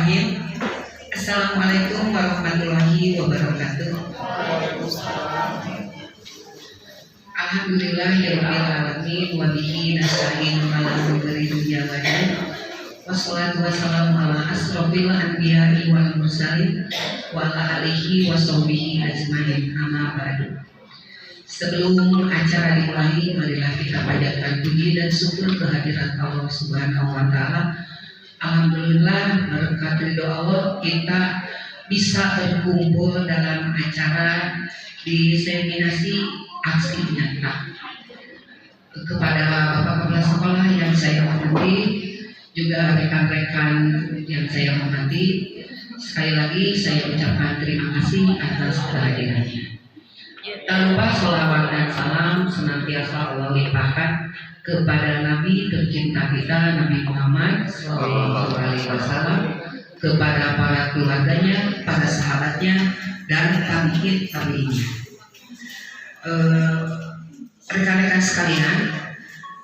Bismillahirrahmanirrahim. Assalamualaikum warahmatullahi wabarakatuh. Alhamdulillahirabbil alamin wa bihi nasta'inu ala umuri dunya wa din. Wassalatu wassalamu ala asrofil anbiya'i wal mursalin wa ala alihi wa sahbihi ajmain. Amma ba'du. Sebelum acara dimulai, marilah kita panjatkan puji dan syukur kehadirat Allah Subhanahu wa taala. Alhamdulillah, berkat ridho Allah kita bisa berkumpul dalam acara diseminasi aksi nyata. Kepada Bapak Kepala Sekolah yang saya hormati, juga rekan-rekan yang saya hormati, sekali lagi saya ucapkan terima kasih atas kehadirannya. Tak lupa sholawat dan salam senantiasa Allah limpahkan kepada Nabi tercinta kita, Nabi Muhammad SAW, kepada para keluarganya, para sahabatnya, dan tabi'in. Rekan-rekan sekalian,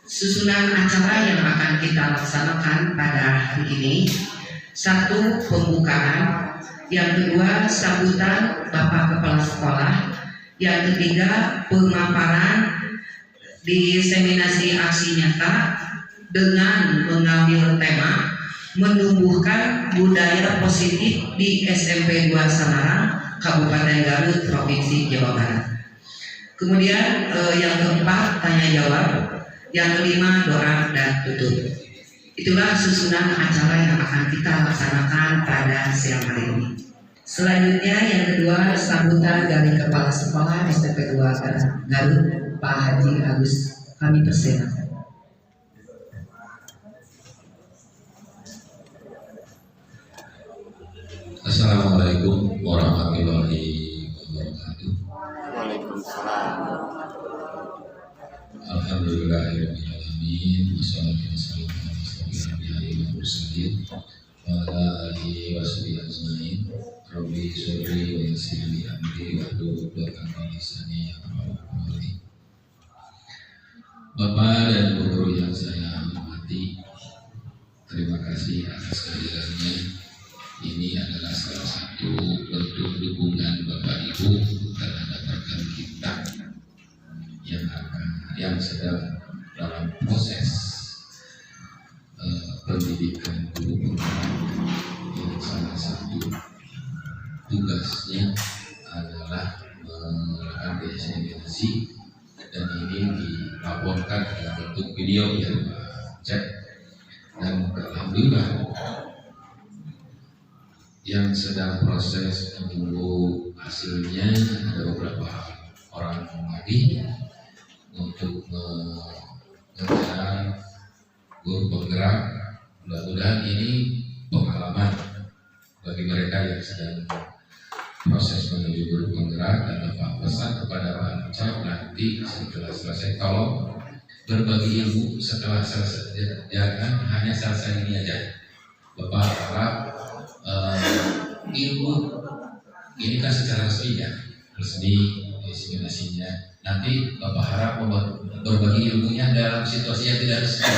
susunan acara yang akan kita laksanakan pada hari ini: satu, pembukaan; yang kedua, sambutan Bapak Kepala Sekolah; yang ketiga, pemaparan diseminasi aksi nyata dengan mengambil tema menumbuhkan budaya positif di SMP 2 Samarang, Kabupaten Garut, Provinsi Jawa Barat. Kemudian yang keempat, tanya jawab; yang kelima, doa dan tutup. Itulah susunan acara yang akan kita laksanakan pada siang hari ini. Selanjutnya yang kedua, sambutan dari Kepala Sekolah SMP 2 Garut, Pak Haji Agus. Kami persilakan. Assalamualaikum warahmatullahi wabarakatuh. Waalaikumsalam. Alhamdulillahirabbil alamin, wassalatu wassalamu ala asyrofil anbiya'i wal mursalin wa ala alihi washabihi ajmain. Rabbi sholli wa yassir li amri wahlul 'uqdatam min lisani yafqahu qawli. Bapak dan Bu Guru yang saya hormati, terima kasih atas kehadirannya. Ini adalah salah satu bentuk dukungan Bapak Ibu terhadap rekan kita yang sedang dalam proses pendidikan guru penggerak, yang salah satu tugasnya adalah melakukan diseminasi, dan ini dilaporkan dalam bentuk video yang cek. Dan alhamdulillah yang sedang proses menunggu hasilnya ada beberapa orang lagi untuk mengejar guru penggerak. Mudah-mudahan ini pengalaman bagi mereka yang sedang proses menuju guru penggerak, dan Bapak pesan kepada Pak Ancap nanti setelah selesai tolong berbagi ilmu. Setelah selesai, jangan hanya selesai ini aja. Bapak harap ilmu ini kan secara resmi ya, resmi diseminasinya. Nanti Bapak harap berbagi ilmunya dalam situasi yang tidak resmi.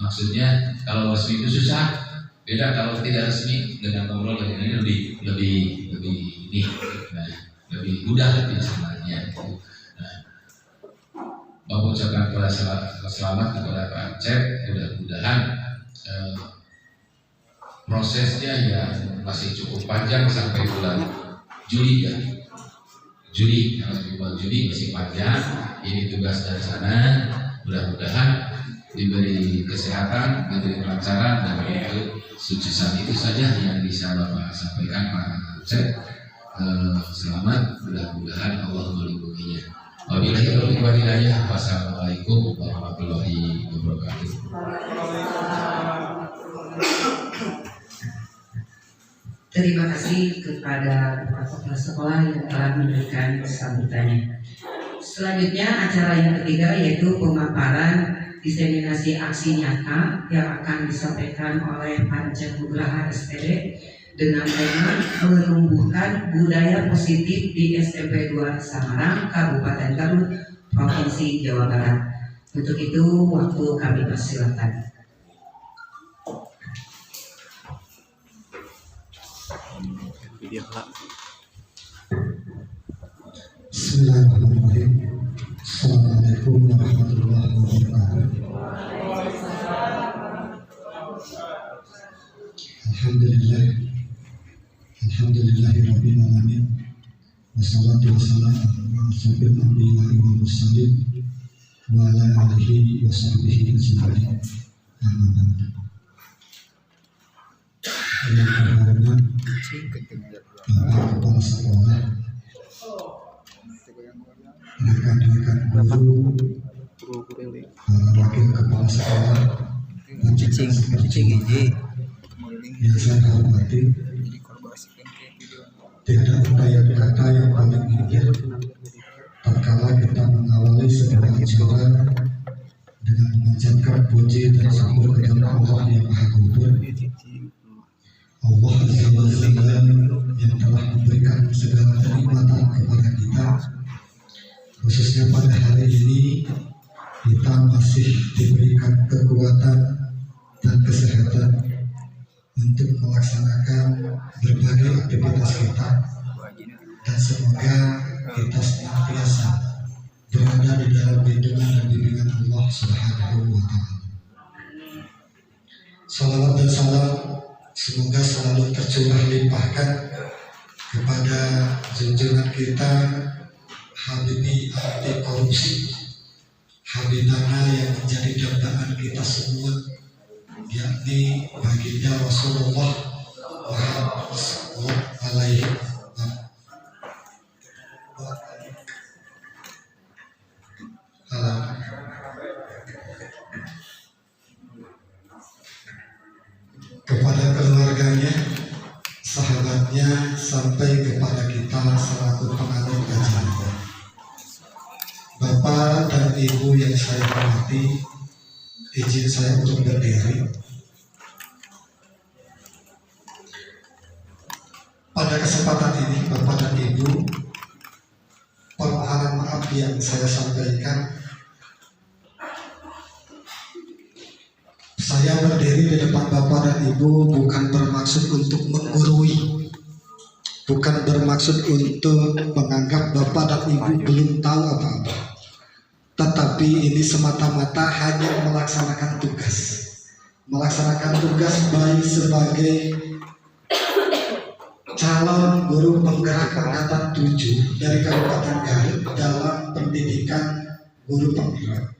Maksudnya kalau resmi itu susah, beda kalau tidak resmi. Dengan ngobrol dengan ini lebih mudah sebenarnya. Nah, Bapak ucapkan selamat kepada Pak Cep. Mudah-mudahan prosesnya yang masih cukup panjang sampai bulan Juli ya. Kalau di bulan Juli masih panjang. Ini tugas dari sana. Mudah-mudahan diberi kesehatan, diberi kelancaran, dan suksesan. Itu saja yang bisa Bapak sampaikan Pak Cep. Selamat, mudah-mudahan Allah melindunginya. Wabillahi taufiq wal hidayah. Wassalamualaikum warahmatullahi wabarakatuh. Terima kasih kepada Bapak Kepala Sekolah yang telah memberikan sambutannya. Selanjutnya acara yang ketiga yaitu pemaparan diseminasi aksi nyata yang akan disampaikan oleh Pancet Nugraha SPD dengan tema menumbuhkan budaya positif di SMP 2 Samarang, Kabupaten Garut, Provinsi Jawa Barat. Untuk itu waktu kami persilakan. Video lah. Bismillahirrahmanirrahim. Assalamualaikum warahmatullahi wabarakatuh. Alhamdulillahirabbil alamin. Wassalatu wassalamu ala asyrofil anbiya'i wal mursalin wa ala alihi wa sahbihi ajma'in. Amma ba'du. Yang terhormat Bapak Kepala Sekolah, rekan-rekan guru, para wakil kepala sekolah, dan juga sekretaris yang saya hormati. Tidak ada yang kata yang paling indah tatkala kita mengawali sebuah acara dengan mengucapkan puji dan syukur kepada Allah yang Maha Gufur, Allah Azza wa Jalla yang telah memberikan segala kenikmatan kepada kita. Khususnya pada hari ini kita masih diberikan kekuatan dan kesehatan untuk melaksanakan berbagai aktivitas kita, dan semoga kita senantiasa berada di dalam lindungan dan bimbingan Allah Subhanahu wa Ta'ala. Salawat dan salam semoga selalu tercurah limpahkan kepada junjungan kita Habibi anti korupsi, Habibana yang menjadi dambaan kita semua, yakni baginda Rasulullah Muhammad sallallahu alaihi wasallam. Kepada keluarganya, sahabatnya, sampai kepada kita selaku penganut kajian. Bapak dan Ibu yang saya hormati, izin saya untuk berdiri. Pada kesempatan ini, Bapak dan Ibu, permohonan maaf yang saya sampaikan, saya berdiri di depan Bapak dan Ibu bukan bermaksud untuk menggurui, bukan bermaksud untuk menganggap Bapak dan Ibu belum tahu apa-apa, tetapi ini semata-mata hanya melaksanakan tugas baik sebagai calon guru penggerak angkatan 7 dari Kabupaten Garut dalam pendidikan guru penggerak.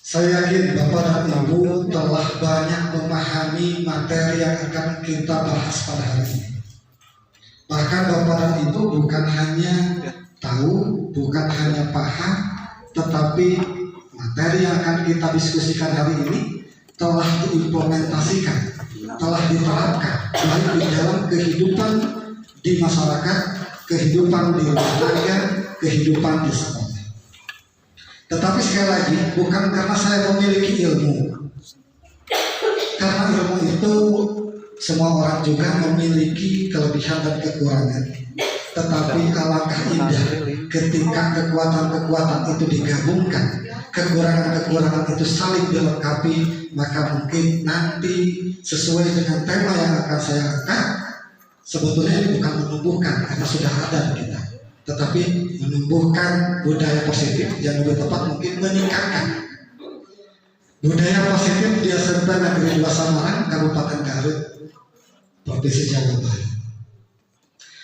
Saya yakin Bapak dan Ibu telah banyak memahami materi yang akan kita bahas pada hari ini. Bahkan Bapak dan Ibu bukan hanya tahu, bukan hanya paham, tetapi materi yang akan kita diskusikan hari ini telah diimplementasikan, telah diterapkan baik di dalam kehidupan di masyarakat, kehidupan di keluarga, kehidupan di sekolah. Tetapi sekali lagi, bukan karena saya memiliki ilmu, karena ilmu itu semua orang juga memiliki kelebihan dan kekurangan. Tetapi alangkah indah ketika kekuatan-kekuatan itu digabungkan, kekurangan-kekurangan itu saling dilengkapi, maka mungkin nanti sesuai dengan tema yang akan saya angkat, sebetulnya ini bukan menumbuhkan karena sudah ada di kita, tetapi menumbuhkan budaya positif, yang lebih tepat mungkin meningkatkan budaya positif di SMP Negeri 2 Samarang, Kabupaten Garut, Provinsi Jawa Barat.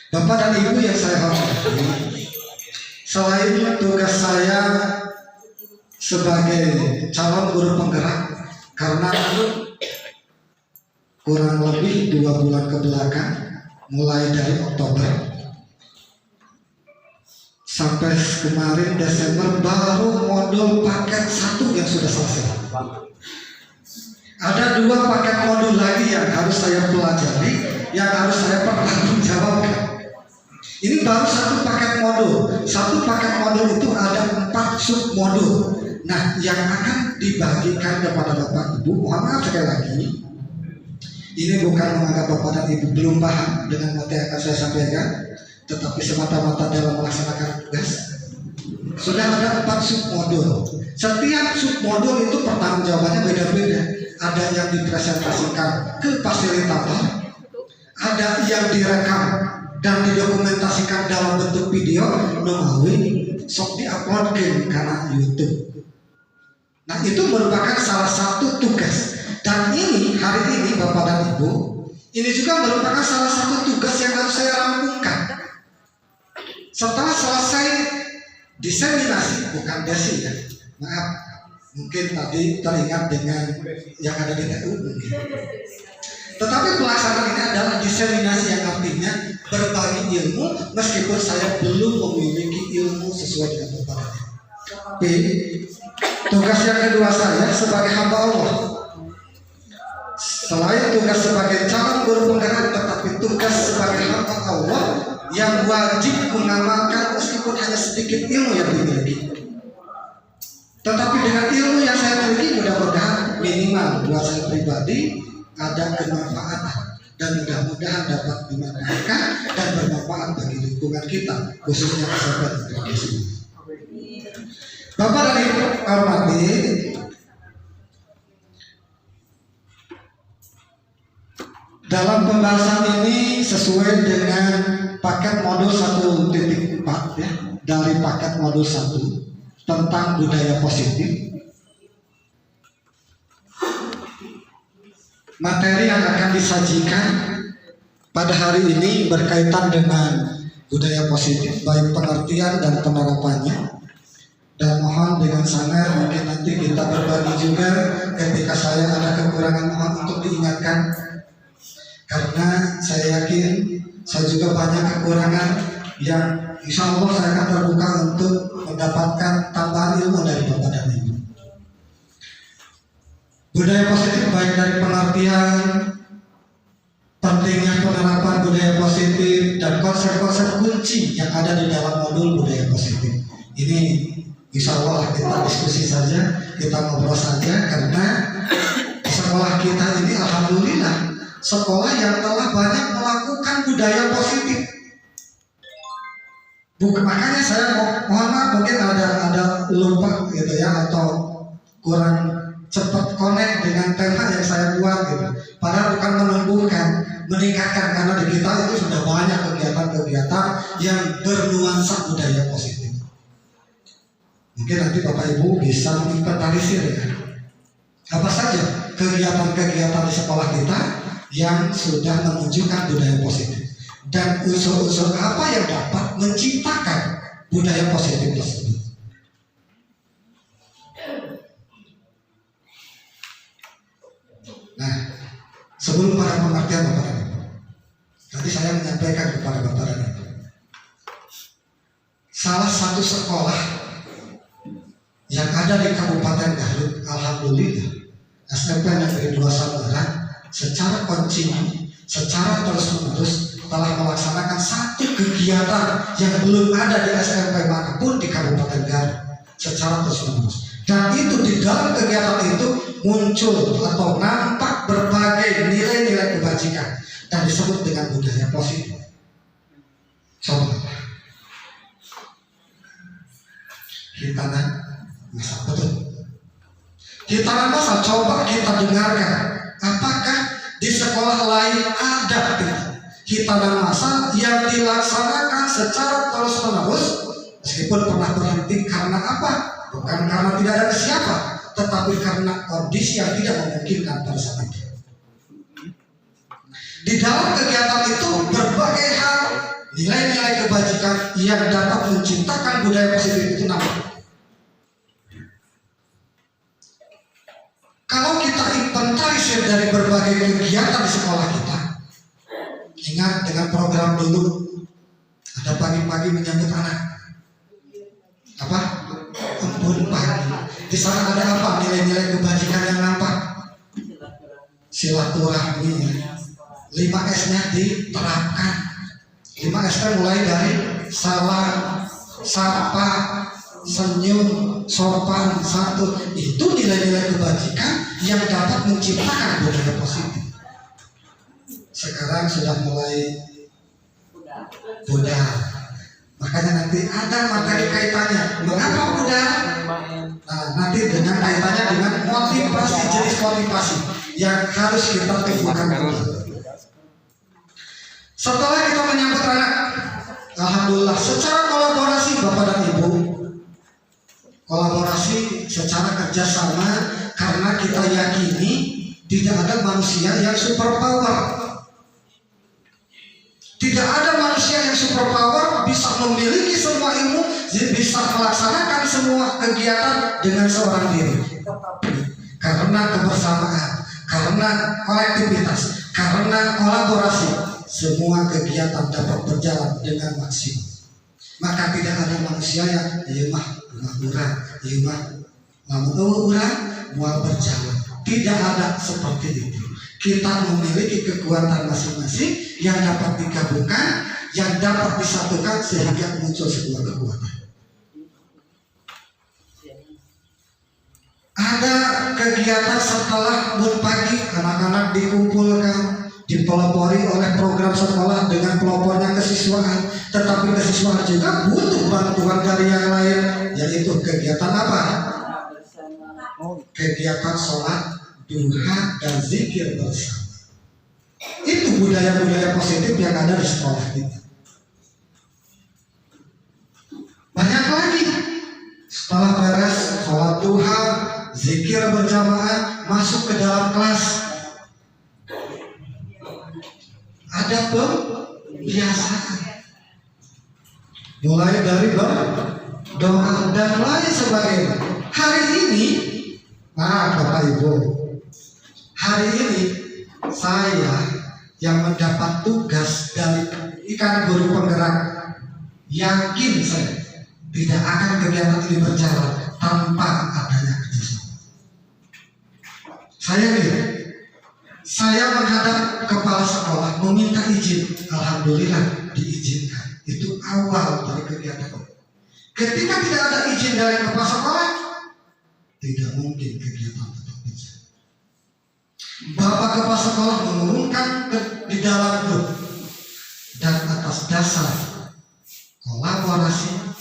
Bapak dan Ibu yang saya hormati, selain tugas saya sebagai calon guru penggerak, karena kurang lebih 2 bulan ke belakang, mulai dari Oktober sampai kemarin Desember, baru modul paket 1 yang sudah selesai. Ada 2 paket modul lagi yang harus saya pelajari, yang harus saya pertanggungjawabkan. Ini baru 1 paket modul. 1 paket modul itu ada 4 sub modul. Nah, yang akan dibagikan kepada Bapak Ibu, mohon maaf sekali lagi, ini bukan menganggap Bapak dan Ibu belum paham dengan materi yang akan saya sampaikan, tetapi semata-mata dalam melaksanakan tugas. Sudah ada 4 sub modul. Setiap sub modul itu pertanggungjawabannya beda-beda. Ada yang dipresentasikan ke fasilitator, ada yang direkam dan didokumentasikan dalam bentuk video melalui sok diuploadkan karena YouTube. Nah, itu merupakan salah satu tugas. Dan ini hari ini Bapak dan Ibu, ini juga merupakan salah satu tugas yang harus saya rampungkan. Setelah selesai diseminasi, bukan desi ya, maaf, mungkin tadi teringat dengan yang ada di TU mungkin. Tetapi pelaksanaan ini adalah diseminasi, yang artinya berbagi ilmu meskipun saya belum memiliki ilmu sesuai dengan kepadanya. B. Tugas yang kedua saya sebagai hamba Allah, selain tugas sebagai calon guru penggerak, tetapi tugas sebagai hamba Allah yang wajib mengamalkan meskipun hanya sedikit ilmu yang dimiliki. Tetapi dengan ilmu yang saya miliki, mudah-mudahan minimal buat saya pribadi ada kemanfaatan, dan mudah-mudahan dapat dimanfaatkan dan bermanfaat bagi lingkungan kita, khususnya sahabat Islam. Bapak dan Ibu hormati, dalam pembahasan ini sesuai dengan paket modul 1.4 ya, dari paket modul 1 tentang budaya positif. Materi yang akan disajikan pada hari ini berkaitan dengan budaya positif, baik pengertian dan penerapannya. Dan mohon dengan sangat mungkin nanti kita berbagi juga ketika saya ada kekurangan, mohon untuk diingatkan. Karena saya yakin saya juga banyak kekurangan yang insya Allah saya akan terbuka untuk mendapatkan tambahan ilmu dari Bapak dan Ibu. Budaya positif baik dari pengertian, pentingnya penerapan budaya positif, dan konsep-konsep kunci yang ada di dalam modul budaya positif. Ini insya Allah kita diskusi saja, kita ngobrol saja, karena sekolah kita ini alhamdulillah sekolah yang telah banyak melakukan budaya positif. Makanya saya mohon maaf mungkin ada lupa gitu ya, atau kurang cepat connect dengan tema yang saya buat gitu. Padahal bukan menumbuhkan, meningkatkan, karena di kita itu sudah banyak kegiatan-kegiatan yang bernuansa budaya positif. Mungkin nanti Bapak Ibu bisa menginventarisir ya, apa saja kegiatan-kegiatan di sekolah kita yang sudah menunjukkan budaya positif, dan unsur-unsur apa yang dapat menciptakan budaya positif tersebut. Nah, sebelum pada pengertian Bapak dan Ibu, nanti saya menyampaikan kepada Bapak dan Ibu, salah satu sekolah yang ada di Kabupaten Garut, alhamdulillah, SMP Negeri 2 Sambaran secara kontinu, secara terus-menerus telah melaksanakan satu kegiatan yang belum ada di SMP manapun di Kabupaten Garut secara terus-menerus. Dan itu di dalam kegiatan itu muncul atau nampak berbagai nilai-nilai kebajikan dan disebut dengan budaya positif. Coba hitanan masa, betul. Hitanan masa, coba kita dengarkan. Apakah di sekolah lain ada tidak hitanan masa yang dilaksanakan secara terus-menerus meskipun pernah berhenti karena apa? Bukan karena tidak ada siapa, tetapi karena kondisi yang tidak memungkinkan pada saat itu. Di dalam kegiatan itu berbagai hal, nilai-nilai kebajikan yang dapat menciptakan budaya positif itu nampak. Kalau kita inventarisir dari berbagai kegiatan di sekolah kita, ingat dengan program dulu ada pagi-pagi menyambut anak, apa? Embun pagi. Di sana ada apa? Nilai-nilai kebajikan yang nampak. Silaturahmi. 5S-nya diterapkan. 5S-nya mulai dari salam, sapa, senyum, sopan, santun. Itu nilai-nilai kebajikan yang dapat menciptakan budaya positif. Sekarang sudah mulai pudar. Makanya nanti ada materi kaitannya. Mengapa pudar? Nah, nanti dengan kaitannya dengan motivasi, jenis motivasi yang harus kita temukan dulu. Setelah kita menyambut anak, alhamdulillah secara kolaborasi Bapak dan Ibu, kolaborasi secara kerjasama, karena kita yakini tidak ada manusia yang superpower. Tidak ada manusia yang superpower bisa memiliki semua ilmu, bisa melaksanakan semua kegiatan dengan seorang diri. Karena kebersamaan, karena kolektivitas, karena kolaborasi, semua kegiatan dapat berjalan dengan maksimal. Maka tidak ada manusia yang mah mau berjalan. Tidak ada seperti itu. Kita memiliki kekuatan masing-masing yang dapat digabungkan, yang dapat disatukan sehingga muncul sebuah kekuatan. Ada kegiatan setelah pagi, anak-anak dikumpulkan, dipelopori oleh program sekolah dengan pelopornya kesiswaan. Tetapi kesiswaan juga butuh bantuan dari yang lain, yaitu kegiatan apa? Kegiatan sholat duha dan zikir bersama. Itu budaya-budaya positif yang ada di sekolah kita. Banyak lagi. Setelah beres sholat duha, zikir berjamaah, masuk ke dalam kelas. Ada pembiasaan. Mulai dari doa dan lain sebagainya. Hari ini, Bapak Ibu, hari ini saya yang mendapat tugas dari ikan guru penggerak, yakin saya tidak akan kegiatan ini berjalan tanpa adanya kerjasama. Saya menghadap kepala sekolah meminta izin, alhamdulillah diizinkan. Itu awal dari kegiatan. Ketika tidak ada izin dari kepala sekolah, tidak mungkin kegiatan tetap berjalan. Bapak kepala sekolah mengumumkan di dalam grup, dan atas dasar kolaborasi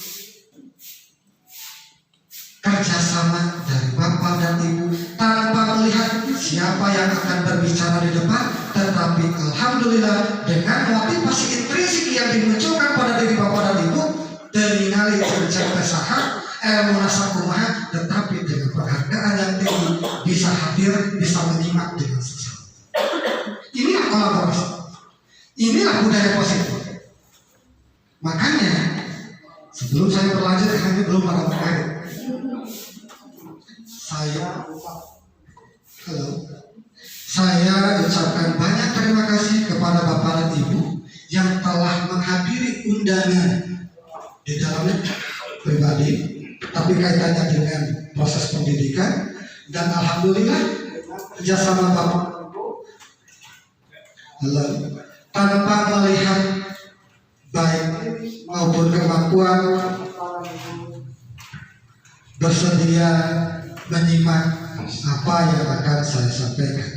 kerjasama dari Bapak dan Ibu tanpa melihat siapa yang akan berbicara di depan, tetapi alhamdulillah dengan motivasi intrinsik yang dimunculkan pada diri Bapak dan Ibu, ningali sejak pesahan ilmu nasakumaha, tetapi dengan penghargaan yang tinggi bisa hadir, bisa menyimak dengan sesama. Inilah kolaborasi, inilah budaya positif. Makanya sebelum saya berlanjut, kami belum pada mengakhiri. Saya ucapkan banyak terima kasih kepada Bapak dan Ibu yang telah menghadiri undangan di dalamnya pribadi, tapi kaitannya dengan proses pendidikan, dan alhamdulillah kerjasama Bapak tanpa melihat baik maupun kemampuan bersedia menyimak apa yang akan saya sampaikan.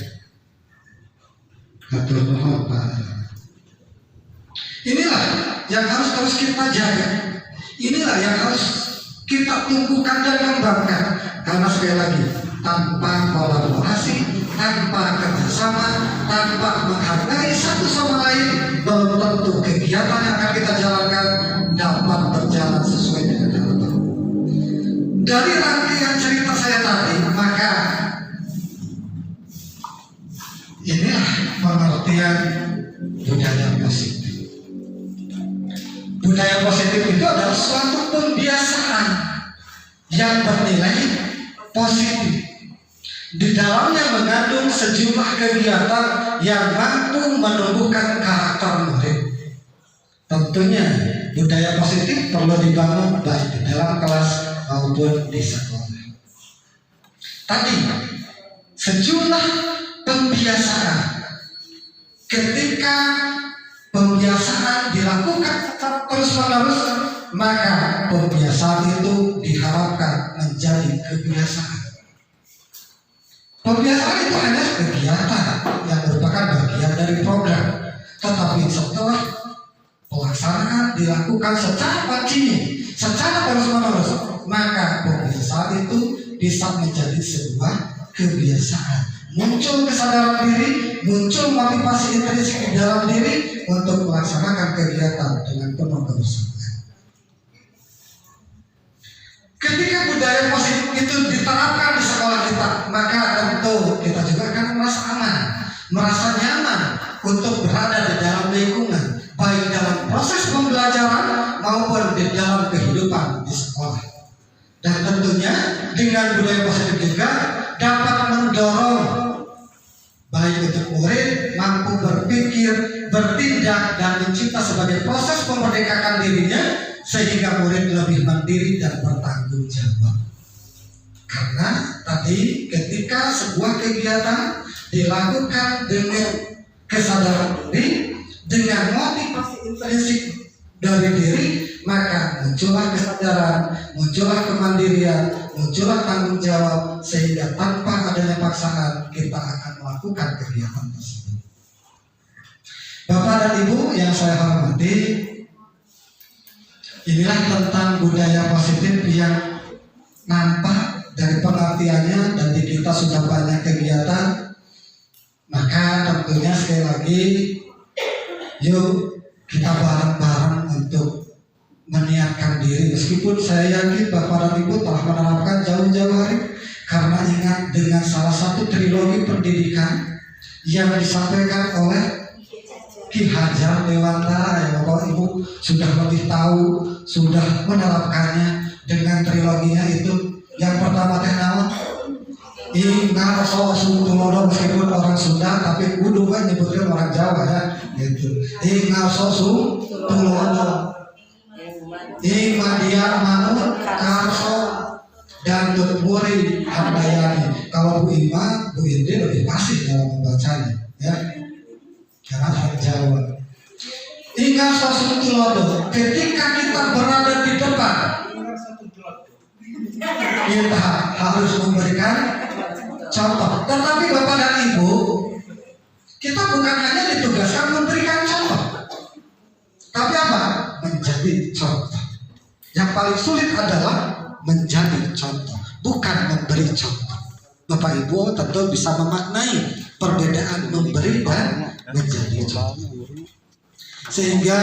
Hatur nuhun Pak. Inilah yang harus terus kita jaga. Inilah yang harus kita tumbuhkan dan kembangkan. Karena sekali lagi, tanpa kolaborasi, tanpa kerjasama, tanpa menghargai satu sama lain, belum tentu kegiatan yang akan kita jalankan dapat berjalan sesuai dengan harapan. Dari rangkaian cerita saya tadi, maka inilah pengertian budaya positif. Budaya positif itu adalah suatu pembiasaan yang bernilai positif. Di dalamnya mengandung sejumlah kegiatan yang mampu menumbuhkan karakter murid. Tentunya budaya positif perlu dibangun baik di dalam kelas maupun di sekolah. Tadi sejumlah pembiasaan, ketika pembiasaan dilakukan secara terus-menerus, maka pembiasaan itu diharapkan menjadi kebiasaan. Pembiasaan itu hanya kegiatan yang merupakan bagian dari program, tetapi setelah pelaksanaan dilakukan secara kontinu, secara terus-menerus, maka pembiasaan itu bisa menjadi sebuah kebiasaan. muncul kesadaran diri, muncul motivasi intrinsik di dalam diri untuk melaksanakan kegiatan dengan penuh kebersamaan. Ketika budaya positif itu diterapkan di sekolah kita, maka tentu kita juga akan merasa aman, merasa nyaman untuk berada di dalam lingkungan, baik dalam proses pembelajaran maupun di dalam kehidupan di sekolah. Dan tentunya dengan budaya positif juga dapat mendorong baik untuk murid mampu berpikir, bertindak, dan mencipta sebagai proses memerdekakan dirinya sehingga murid lebih mandiri dan bertanggung jawab. Karena tadi ketika sebuah kegiatan dilakukan dengan kesadaran diri, dengan motivasi intrinsik dari diri, maka muncullah kesadaran, muncullah kemandirian, muncullah tanggung jawab, sehingga tanpa adanya paksaan kita akan melakukan kegiatan tersebut. Bapak dan Ibu yang saya hormati, inilah tentang budaya positif yang nampak dari pengertiannya, dan di kita sudah banyak kegiatan. Maka tentunya sekali lagi, yuk kita bareng-bareng untuk meniatkan diri. Meskipun saya yakin Bapak dan Ibu telah menerapkan jauh-jauh hari, karena ingat dengan salah satu trilogi pendidikan yang disampaikan oleh Ki Hajar Dewantara, ya Bapak Ibu sudah lebih tahu, sudah menerapkannya dengan triloginya itu. Yang pertama teh naon? Ingarso Sutulodo, meskipun orang Sunda tapi kudu kan nyebutkan orang Jawa ya gitu. Ingarso Sutulodo, Imadian Manut Karso, dan Tutmuri Handayani. Kalau Bu Ima, Bu Inde lebih fasih dalam membacanya ya, karena orang Jawa. Ingarso Sutulodo, ketika kita berada di depan, kita harus memberikan contoh. Tetapi Bapak dan Ibu, kita bukan hanya ditugaskan memberikan contoh, tapi apa? Menjadi contoh. Yang paling sulit adalah menjadi contoh, bukan memberi contoh. Bapak Ibu tentu bisa memaknai perbedaan memberi dan menjadi contoh, sehingga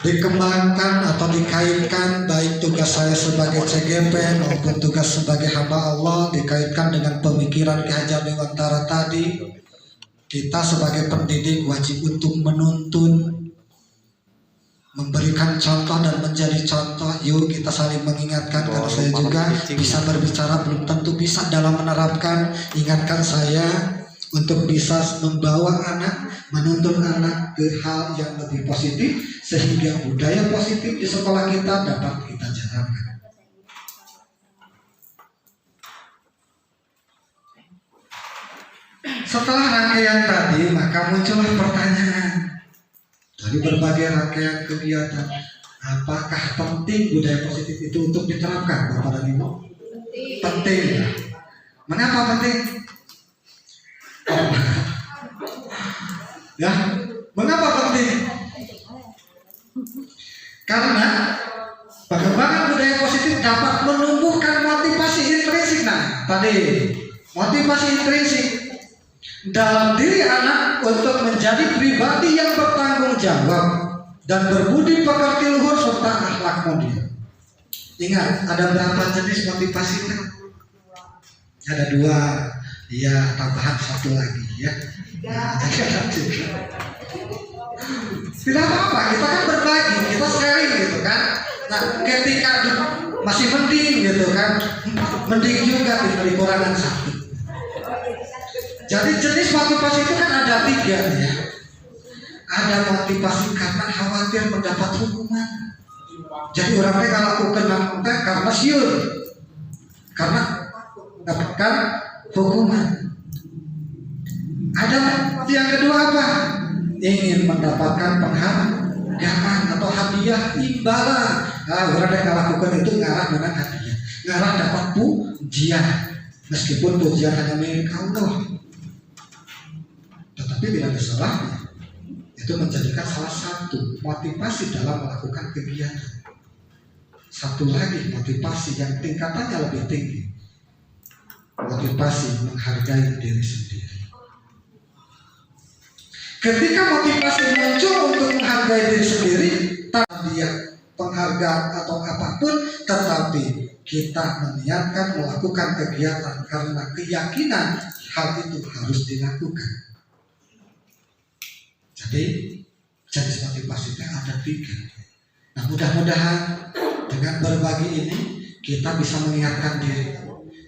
dikembangkan atau dikaitkan baik tugas saya sebagai CGP maupun tugas sebagai hamba Allah dikaitkan dengan pemikiran Ki Hajar Dewantara tadi. Kita sebagai pendidik wajib untuk menuntun, memberikan contoh dan menjadi contoh. Yuk kita saling mengingatkan, karena saya juga bisa berbicara belum tentu bisa dalam menerapkan. Ingatkan saya untuk bisa membawa anak, menuntun anak ke hal yang lebih positif, sehingga budaya positif di sekolah kita dapat kita jalankan. Setelah rangkaian tadi, maka muncullah pertanyaan dari berbagai rangkaian kegiatan. Apakah penting budaya positif itu untuk diterapkan, Bapak dan Ibu? Penting ya. Mengapa penting? Ya, mengapa penting? Karena pengembangan budaya positif dapat menumbuhkan motivasi intrinsik. Nah, tadi motivasi intrinsik dalam diri anak untuk menjadi pribadi yang bertanggung jawab dan berbudi pekerti luhur serta akhlak mulia. Ingat, ada berapa jenis motivasi? Ada 2. Ya, tambahan 1 lagi ya. Tidak apa-apa, kita kan berbagi, kita sharing gitu kan. Nah, ketika masih mending gitu kan, mending juga diberi kurangan 1. Jadi jenis motivasi itu kan ada 3 ya. Ada motivasi karena khawatir mendapat hukuman. Jadi orangnya kalau aku kena karena siur, karena mendapatkan hukuman. Ada yang kedua apa? Ingin mendapatkan penghargaan atau hadiah, imbalan. Nah, orang yang lakukan itu ngarah menang hadiah, ngarah dapat pujian, meskipun pujian hanya milik Allah. Tetapi tidak ada salahnya. Itu menjadikan salah satu motivasi dalam melakukan kegiatan. Satu lagi motivasi yang tingkatannya lebih tinggi, motivasi menghargai diri sendiri. Ketika motivasi muncul untuk menghargai diri sendiri, tanpa dia penghargaan atau apapun, tetapi kita meniatkan melakukan kegiatan karena keyakinan hal itu harus dilakukan. Jadi jenis motivasinya ada 3. Nah, mudah-mudahan dengan berbagi ini kita bisa mengingatkan diri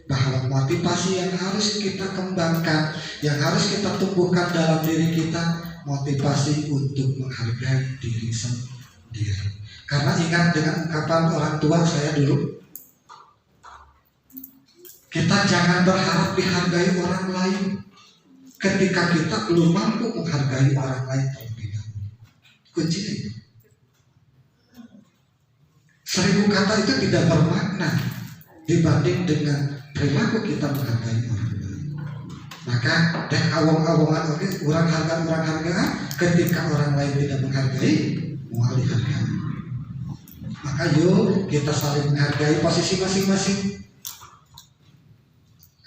bahwa motivasi yang harus kita kembangkan, yang harus kita tumbuhkan dalam diri kita, motivasi untuk menghargai diri sendiri. Karena ingat dengan ungkapan orang tua saya dulu, kita jangan berharap dihargai orang lain ketika kita belum mampu menghargai orang lain terlebih dahulu. Kuncinya itu. 1000 kata itu tidak bermakna dibanding dengan perilaku kita menghargai orang lain. Maka dan awang-awangan orang harga ketika orang lain tidak menghargai, mau dihargai. Maka yuk kita saling menghargai posisi masing-masing.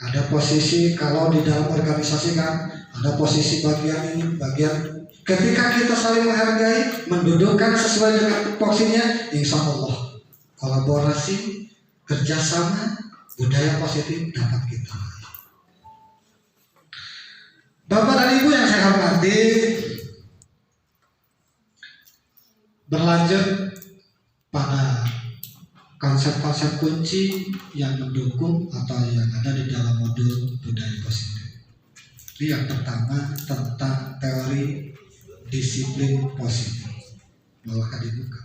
Ada posisi kalau di dalam organisasi kan ada posisi bagian ini, bagian. Ketika kita saling menghargai, mendudukkan sesuai dengan porsinya, insya Allah kolaborasi, kerjasama, budaya positif dapat kita. Bapak dan Ibu yang saya hormati, berlanjut pada konsep-konsep kunci yang mendukung atau yang ada di dalam modul budaya positif. Ini yang pertama tentang teori disiplin positif. Bahwa dibuka.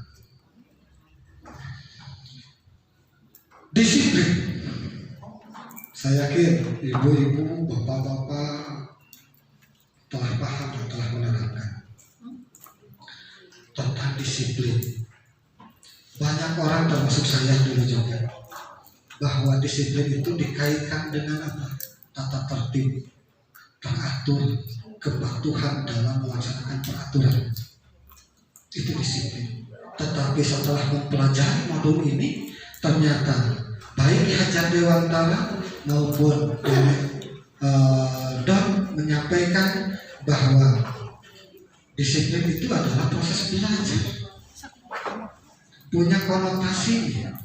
Disiplin. Saya yakin ibu-ibu, bapak-bapak telah paham dan telah menerapkan tentang disiplin. Banyak orang termasuk saya dulu juga bahwa disiplin itu dikaitkan dengan apa? Tata tertib, teratur, kepatuhan dalam melaksanakan peraturan. Itu disiplin. Tetapi setelah mempelajari modul ini, ternyata baik Hajar Dewantara maupun Don menyampaikan bahwa disiplin itu adalah proses belajar, punya konotasinya.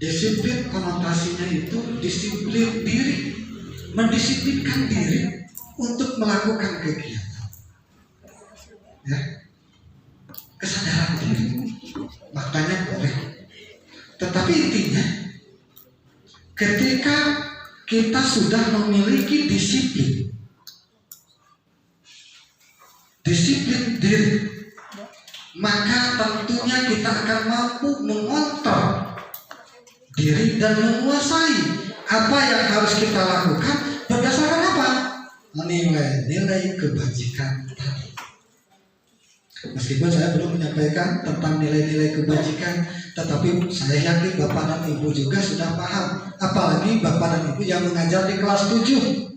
Disiplin konotasinya itu disiplin diri, mendisiplinkan diri untuk melakukan kegiatan, ya, kesadaran diri. Maknanya boleh. Tetapi intinya, ketika kita sudah memiliki disiplin diri, maka tentunya kita akan mampu mengontrol diri dan menguasai apa yang harus kita lakukan berdasarkan apa? Nilai-nilai kebajikan tadi. Meskipun saya belum menyampaikan tentang nilai-nilai kebajikan, tetapi saya yakin Bapak dan Ibu juga sudah paham. Apalagi Bapak dan Ibu yang mengajar di kelas 7.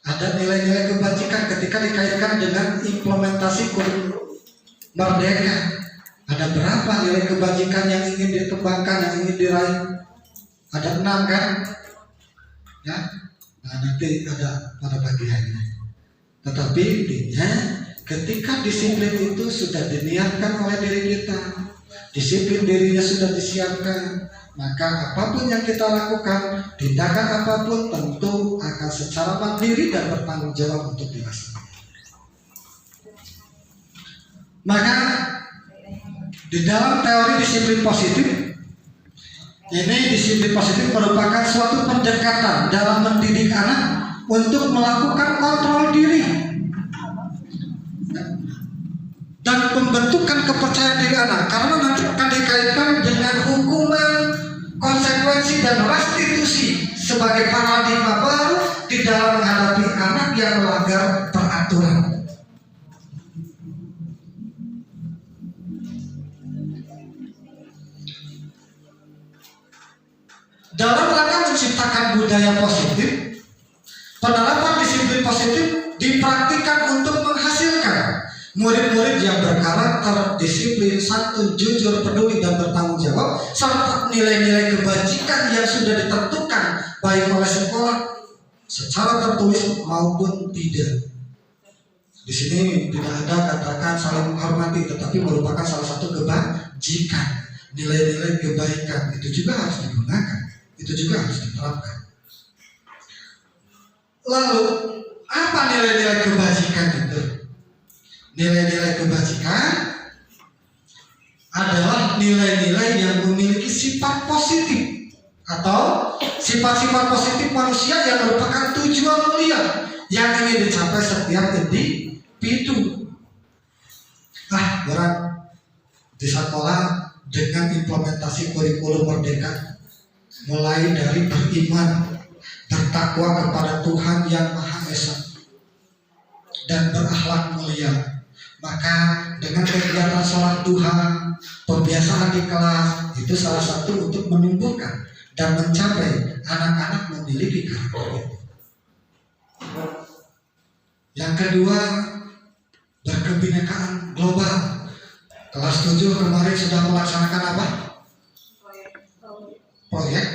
Ada nilai-nilai kebajikan ketika dikaitkan dengan implementasi kurikulum Merdeka. Ada berapa nilai kebajikan yang ingin dikembangkan, yang ingin diraih? Ada 6 kan? Ya, nah, nanti ada pada bagiannya. Tetapi intinya, ketika disiplin itu sudah diniatkan oleh diri kita, disiplin dirinya sudah disiapkan, maka apapun yang kita lakukan, tindakan apapun tentu akan secara mandiri dan bertanggung jawab untuk diri sendiri. Maka di dalam teori disiplin positif, ini disiplin positif merupakan suatu pendekatan dalam mendidik anak untuk melakukan kontrol diri dan pembentukan kepercayaan diri anak, karena nanti akan dikaitkan dengan hukuman, konsekuensi dan restitusi sebagai paradigma baru di dalam menghadapi anak yang melanggar peraturan. Dalam rangka menciptakan budaya positif, penerapan disiplin positif dipraktikkan untuk menghasilkan murid-murid yang berkarakter, disiplin, santun, jujur, peduli, dan bertanggung jawab. jawab serta nilai-nilai kebajikan yang sudah ditentukan baik oleh sekolah secara tertulis maupun tidak. Di sini tidak ada katakan saling menghormati, tetapi merupakan salah satu kebajikan, nilai-nilai kebaikan itu juga harus digunakan, itu juga harus diterapkan. Lalu apa nilai-nilai kebajikan itu? Nilai-nilai kebajikan adalah nilai-nilai yang memiliki sifat positif atau sifat-sifat positif manusia yang merupakan tujuan mulia yang ingin dicapai setiap individu. Berat di sekolah dengan implementasi kurikulum merdeka, mulai dari beriman, bertakwa kepada Tuhan yang Maha Esa, dan berakhlak mulia. Maka dengan kegiatan sholat duha, pembiasaan di kelas, itu salah satu untuk menumbuhkan dan mencapai anak-anak memiliki karakter. Yang kedua, berkebinekaan global. Kelas 7 kemarin sudah melaksanakan apa? Proyek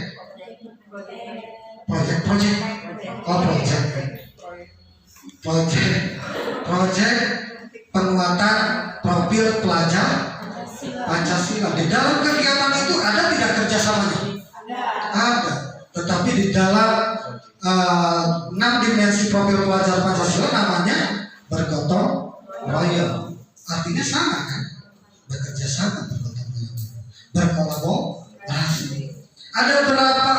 penguatan profil pelajar Pancasila. Di dalam kegiatan itu ada tidak kerjasamanya? Ada. Tetapi di dalam 6 dimensi profil pelajar Pancasila namanya bergotong royong. Artinya sama kan? Bekerja sama, bergotong royong, berkolaborasi. Ada berapa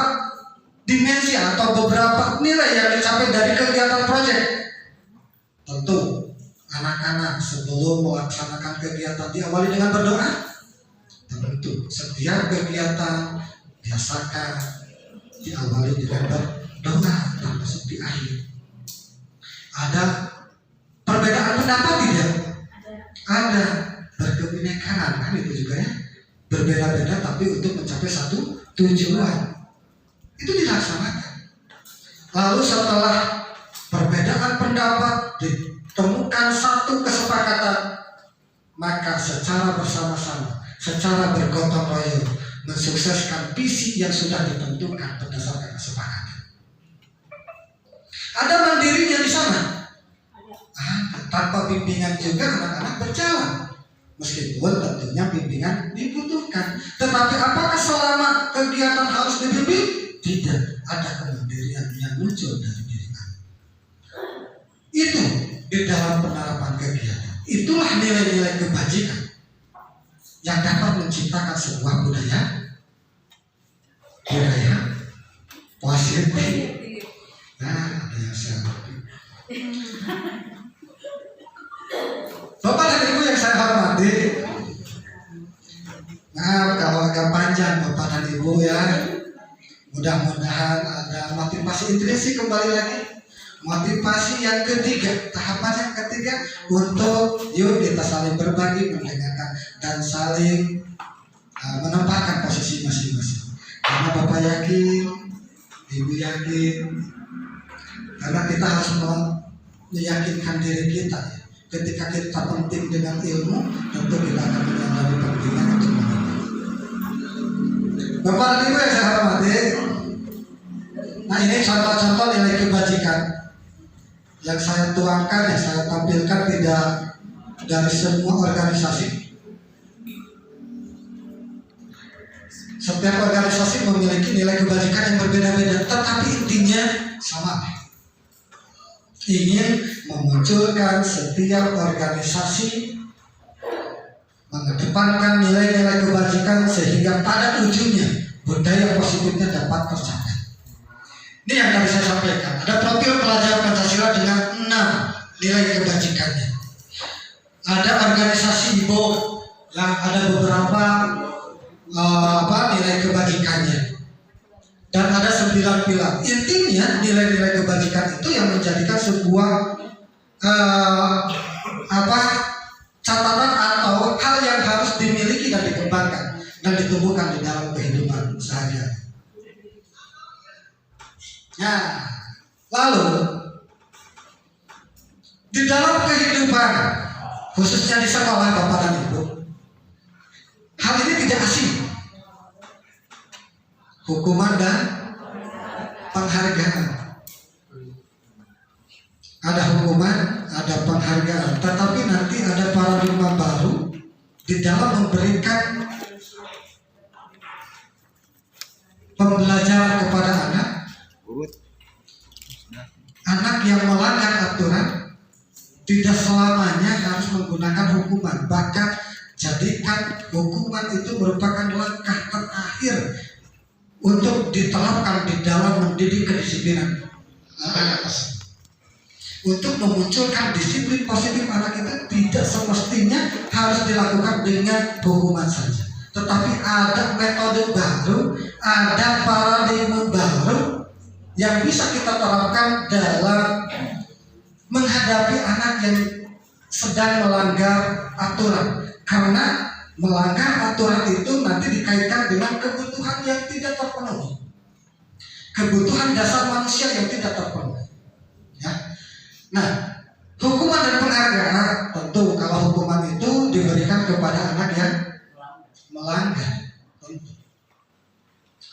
dimensi atau beberapa nilai yang dicapai dari kegiatan proyek? Tentu anak-anak sebelum melaksanakan kegiatan diawali dengan berdoa. Tentu setiap kegiatan biasakan diawali dengan berdoa, termasuk di akhir. Ada perbedaan pendapat tidak? Ada. Berkebinekaan kan itu juga ya. Berbeda-beda tapi untuk mencapai satu tujuan. Itu dilaksanakan. Lalu setelah perbedaan pendapat ditemukan satu kesepakatan, maka secara bersama-sama, secara bergotong royong mensukseskan visi yang sudah ditentukan berdasarkan kesepakatan. Ada mandirinya di sana. Tanpa bimbingan juga anak-anak berjalan. Meskipun tentunya bimbingan dibutuhkan. Tetapi apakah selama kegiatan harus dibimbing? Tidak. Ada kemandirian yang muncul dari diri anak. Itu di dalam penerapan kegiatan. Itulah nilai-nilai kebajikan yang dapat menciptakan sebuah budaya positif. Nah, ada yang saya hormati. Bapak dan Ibu yang saya hormati, kalau agak panjang Bapak dan Ibu ya, mudah-mudahan ada motivasi intrinsik kembali lagi. Motivasi yang ketiga, tahapan yang ketiga untuk yuk kita saling berbagi, mendengarkan dan saling menempatkan posisi masing-masing. Karena Bapak yakin, Ibu yakin, karena kita harus meyakinkan diri kita ya. Ketika kita penting dengan ilmu, tentu kita akan menyadari pentingnya untuk mengerti. Bapak dan Ibu yang saya hormati, nah ini contoh-contoh nilai kebajikan yang saya tuangkan, yang saya tampilkan tidak dari semua organisasi. Setiap organisasi memiliki nilai kebajikan yang berbeda-beda, tetapi intinya sama. Ingin memunculkan setiap organisasi mengedepankan nilai-nilai kebajikan sehingga pada ujungnya budaya positifnya dapat tercapai. Ini yang tadi saya sampaikan. Ada profil pelajar Pancasila dengan 6 nilai kebajikannya. Ada organisasi IBO yang ada beberapa nilai kebajikannya. Dan ada 9 pilar. Intinya nilai-nilai kebajikan itu yang menjadikan sebuah catatan atau hal yang harus dimiliki dan dikembangkan dan ditumbuhkan di dalam kehidupan sehari-hari. Nah, lalu di dalam kehidupan khususnya di sekolah Bapak dan Ibu, hal ini tidak asing. hukuman dan penghargaan. Ada hukuman, ada penghargaan, tetapi nanti ada paradigma baru di dalam memberikan pembelajaran kepada anak. Anak yang melanggar aturan tidak selamanya harus menggunakan hukuman, bahkan jadikan hukuman itu merupakan langkah terakhir untuk diterapkan di dalam mendidik kedisiplinan anak tersebut. Untuk memunculkan disiplin positif anak itu tidak semestinya harus dilakukan dengan hukuman saja, tetapi ada metode baru, ada paradigma baru yang bisa kita terapkan dalam menghadapi anak yang sedang melanggar aturan. Karena melanggar aturan itu nanti dikaitkan dengan kebutuhan yang tidak terpenuhi, kebutuhan dasar manusia yang tidak terpenuhi, ya. Nah, hukuman dan penghargaan tentu kalau hukuman itu diberikan kepada anak yang melanggar, tentu.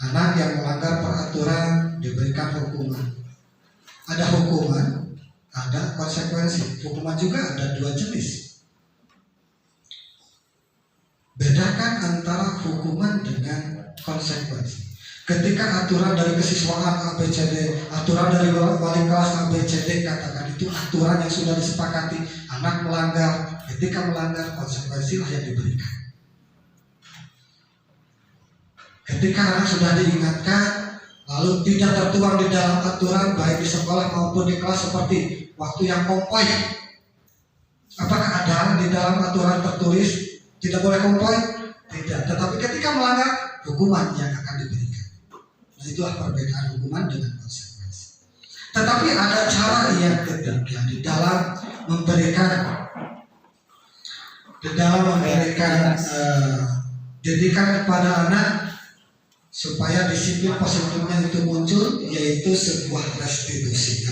Anak yang melanggar peraturan diberikan hukuman. Ada hukuman, ada konsekuensi. Hukuman juga ada dua jenis. Bedakan antara hukuman dengan konsekuensi. Ketika aturan dari kesiswaan ABCD, aturan dari wali kelas ABCD, katakan itu aturan yang sudah disepakati, anak melanggar, ketika melanggar konsekuensi yang diberikan. Ketika anak sudah diingatkan, lalu tidak tertuang di dalam aturan baik di sekolah maupun di kelas seperti waktu yang konvoy, apakah ada di dalam aturan tertulis tidak boleh konvoy? Tidak. Tetapi ketika melanggar, hukuman yang akan diberikan. Nah, itulah perbedaan hukuman dengan konsekuensi. Tetapi ada cara yang ketiga di dalam memberikan didikan kepada anak supaya disiplin positifnya itu muncul, yaitu sebuah restitusi.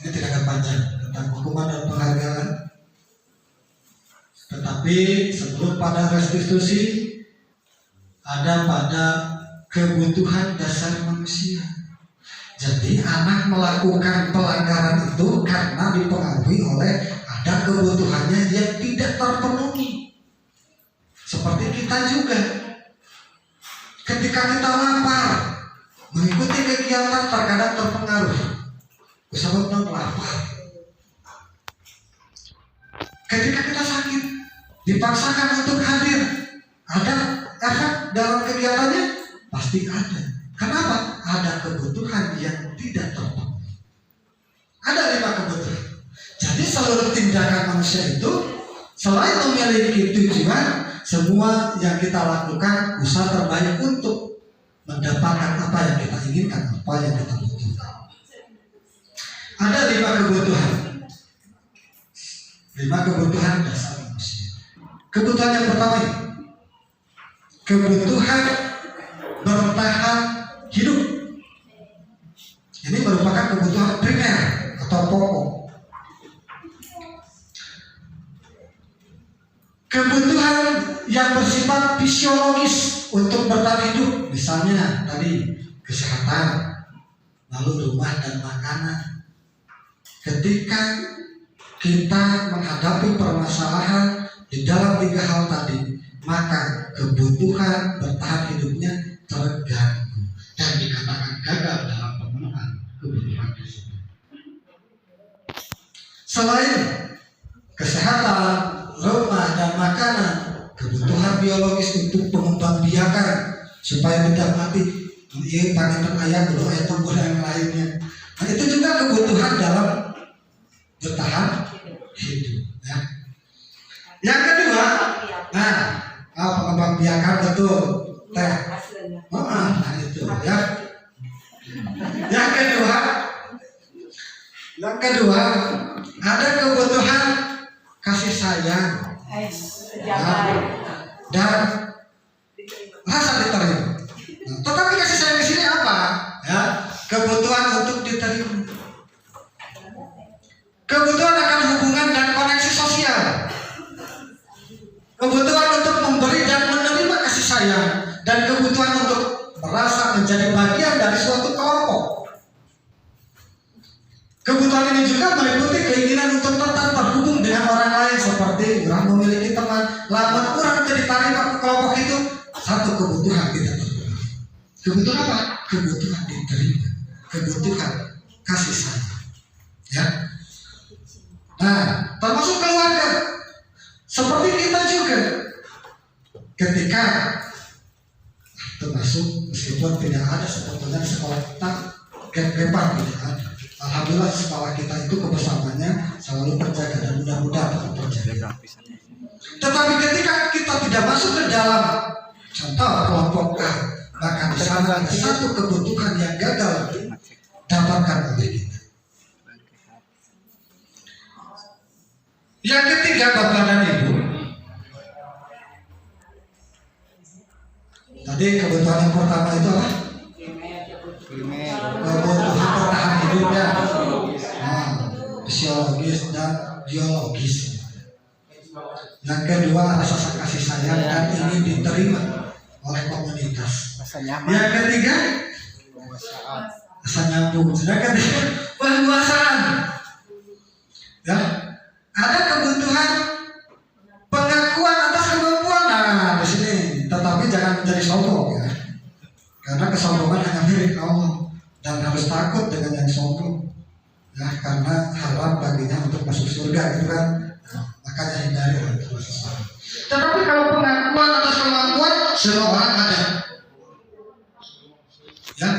Ini tidak akan panjang tentang hukuman dan penghargaan. Tetapi sebelum pada restitusi, ada pada kebutuhan dasar manusia. Jadi anak melakukan pelanggaran itu karena dipengaruhi oleh ada kebutuhannya yang tidak terpenuhi. Seperti kita juga, ketika kita lapar, mengikuti kegiatan terkadang terpengaruh. Sebabnya lapar. Ketika kita sakit, dipaksakan untuk hadir, ada efek dalam kegiatannya? Pasti ada. Kenapa? Ada kebutuhan yang tidak terpenuhi. Ada 5 kebutuhan. Jadi seluruh tindakan manusia itu selain memiliki tujuan, semua yang kita lakukan usaha terbaik untuk mendapatkan apa yang kita inginkan, apa yang kita butuhkan. Ada 5 kebutuhan. 5 kebutuhan dasar manusia. Kebutuhan yang pertama, kebutuhan bertahan hidup. Ini merupakan kebutuhan primer atau pokok. Kebutuhan yang bersifat fisiologis untuk bertahan hidup, misalnya tadi kesehatan, lalu rumah dan makanan. Ketika kita menghadapi permasalahan di dalam 3 hal tadi, maka kebutuhan bertahan hidupnya terganggu dan dikatakan gagal dalam pemenuhan kebutuhan tersebut. Selain kesehatan, rumah dan makanan, kebutuhan biologis untuk pengembangbiakan supaya tidak mati, ini panen ayam, belum ayam tumbuh dan lainnya. Nah, itu juga kebutuhan dalam bertahan hidup. Ya. Yang kedua, pengembangbiakan betul, teh. Nah itu ya. Yang kedua, ada kebutuhan kasih sayang dan rasa diterima. Nah, tetapi kasih sayang di sini apa? Ya, kebutuhan untuk diterima. Kebutuhan akan hubungan dan koneksi sosial. Kebutuhan untuk memberi dan menerima kasih sayang, dan kebutuhan untuk Kebutuhan apa? Kebutuhan diterima, kebutuhan kasih sayang. Ya. Nah, termasuk keluarga. Seperti kita juga. Ketika termasuk meskipun tidak ada sebetulnya di sekolah kita gap-gapan tidak ada. Alhamdulillah sekolah kita itu kebersamaannya selalu terjaga dan mudah-mudahan tetap terjaga. Tetapi ketika kita tidak masuk ke dalam contoh kelompok A, maka di sana ada satu kebutuhan yang gagal dapatkan oleh kita. Yang ketiga, Bapak dan Ibu, tadi kebutuhan yang pertama itu apa? Kebutuhan bertahan hidup ya, fisiologis dan biologis. Yang kedua, rasa kasih sayang dan ingin diterima oleh komunitas. Yang ketiga, rasa nyambung. Yang ketiga, penguasaan. Ya, ada kebutuhan pengakuan atas kemampuan. Nah, di sini, tetapi jangan menjadi sombong ya. Karena kesombongan hanya milik Allah dan harus takut dengan yang sombong. Ya, karena haram baginya untuk masuk surga gitu kan. Nah, makanya hindari hal tersebut. Tetapi kalau pengakuan atas kemampuan semua orang ada. Ya,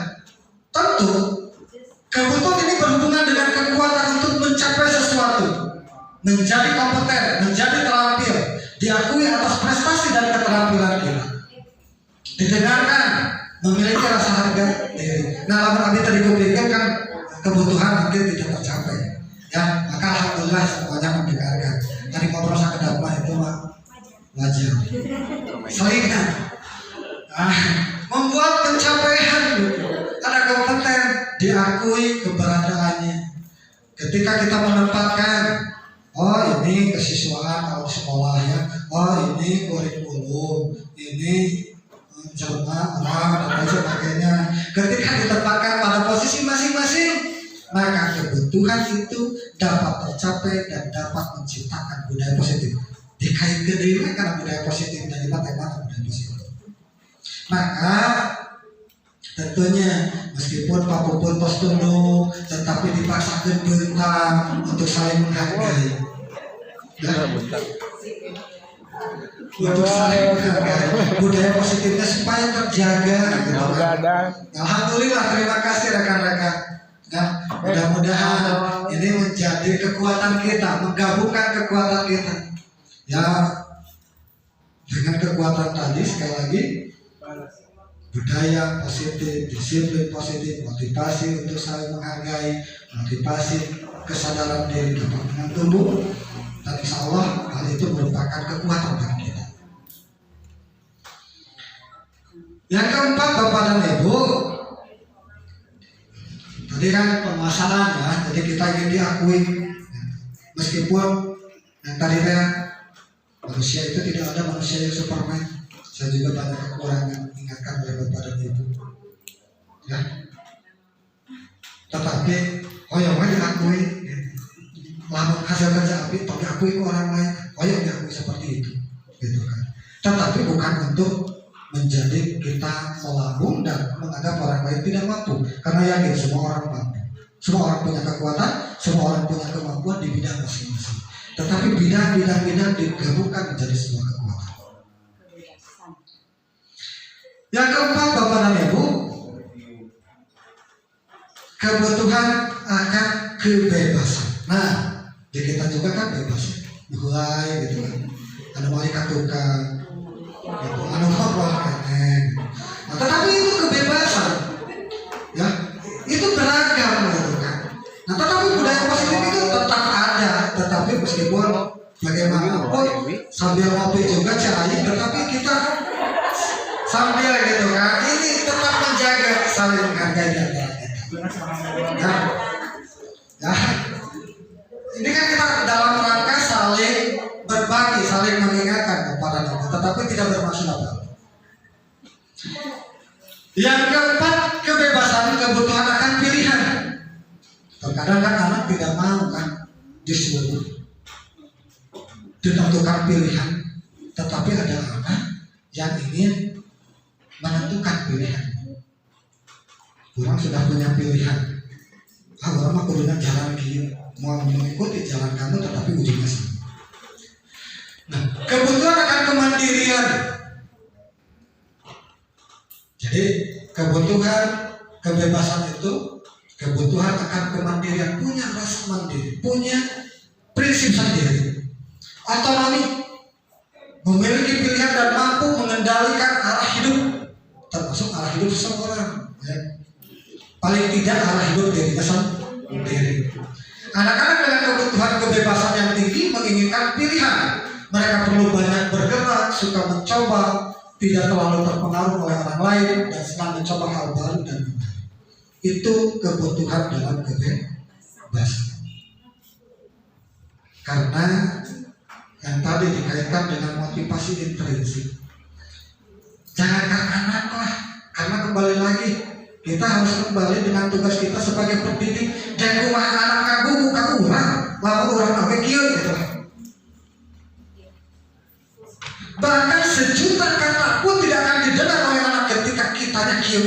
tentu kebutuhan ini berhubungan dengan kekuatan untuk mencapai sesuatu, menjadi kompeten, menjadi terampil, diakui atas prestasi dan keterampilan kita, didengarkan, memiliki rasa harga diri. Nah, lamun abdi tadi kupikir kan kebutuhan mungkin tidak tercapai, ya maka alhamdulillah semuanya mendengarkan. Tadi ngobrol sama dapat itu mah wajar. Selingan, membuat pencapaian, ada kompeten, diakui keberadaannya. Ketika kita menempatkan, oh ini kesiswaan kalau sekolah ya, oh ini kurikulum, ini jurnal orang dan lain sebagainya. Ketika ditempatkan pada posisi masing-masing, maka kebutuhan itu dapat tercapai dan dapat menciptakan budaya positif. Dikaitkan dengan karena budaya positif dari mana budaya positif. Maka tentunya meskipun papupun pos tunduk, tetapi dipaksakan bentang untuk saling menghargai. Untuk saling menghargai, budaya positifnya supaya terjaga. Gitu kan. Alhamdulillah, terima kasih rekan-rekan. Nah, mudah-mudahan ini menjadi kekuatan kita, menggabungkan kekuatan kita. Ya, dengan kekuatan tadi sekali lagi budaya positif, disiplin positif, motivasi untuk saling menghargai, motivasi kesadaran diri dapat dengan tumbuh, dan insya Allah hal itu merupakan kekuatan bagi kita. Yang keempat, Bapak dan Ibu, tadi kan permasalahan ya, jadi kita ingin diakui, meskipun yang tadinya manusia itu tidak ada manusia yang Superman. Saya juga banyak kekurangan ingatkan oleh Bapak dan Ibu. Ya. Tetapi yang diakui, lamun hasil kerja api, tapi diakui ke orang lain, yang diakui seperti itu, gitu kan. Tetapi bukan untuk menjadi kita melambung dan menganggap orang lain tidak mampu, karena yakin semua orang mampu, semua orang punya kekuatan, semua orang punya kemampuan di bidang masing-masing. Tetapi bidang-bidang digabungkan menjadi sebuah kekuatan. Yang keempat, Bapak dan Ibu, kebutuhan akan kebebasan. Nah, di kita juga kan bebas, mulai gitu kan. Ada malaikat tukang, gitu. Ada ngobrol keneng. Nah, tetapi itu kebebasan, ya, itu beragam gitu kan. Nah, tetapi budaya positif itu tetap ada, tetapi meskipun bagaimanapun sambil ngopi juga cahaya, tetapi kita sambil gitu kan, ini tetap menjaga saling menghargai dan ya, ini kan kita dalam rangka saling berbagi, saling mengingatkan kepada kita, tetapi tidak bermaksud apa-apa. Yang keempat, kebebasan kebutuhan akan pilihan. Terkadang kan anak tidak mau kan disuruh ditentukan pilihan, tetapi ada anak yang ingin menentukan pilihan. Orang sudah punya pilihan. Orang mah kudunya jalan kieu, mau mengikuti jalan kamu tetapi ujungnya sama. Nah, kebutuhan akan kemandirian. Jadi kebutuhan kebebasan itu kebutuhan akan kemandirian, punya rasa mandiri, punya prinsip sendiri, otonomi, memiliki pilihan dan mampu mengendalikan arah hidup, termasuk arah hidup seseorang. Ya. Paling tidak arah hidup dirinya sendiri. Anak-anak dengan kebutuhan kebebasan yang tinggi menginginkan pilihan. Mereka perlu banyak bergerak, suka mencoba, tidak terlalu terpengaruh oleh orang lain, dan senang mencoba hal baru dan baru. Itu kebutuhan dalam kebebasan. Karena yang tadi dikaitkan dengan motivasi intrinsik. Jangankan anak lah, karena kembali lagi kita harus kembali dengan tugas kita sebagai pendidik. Dan rumah anak kamu bukan orang, lalu orang apa kieu gitu. Bahkan sejuta kata pun tidak akan didengar oleh anak ketika kitanya kieu.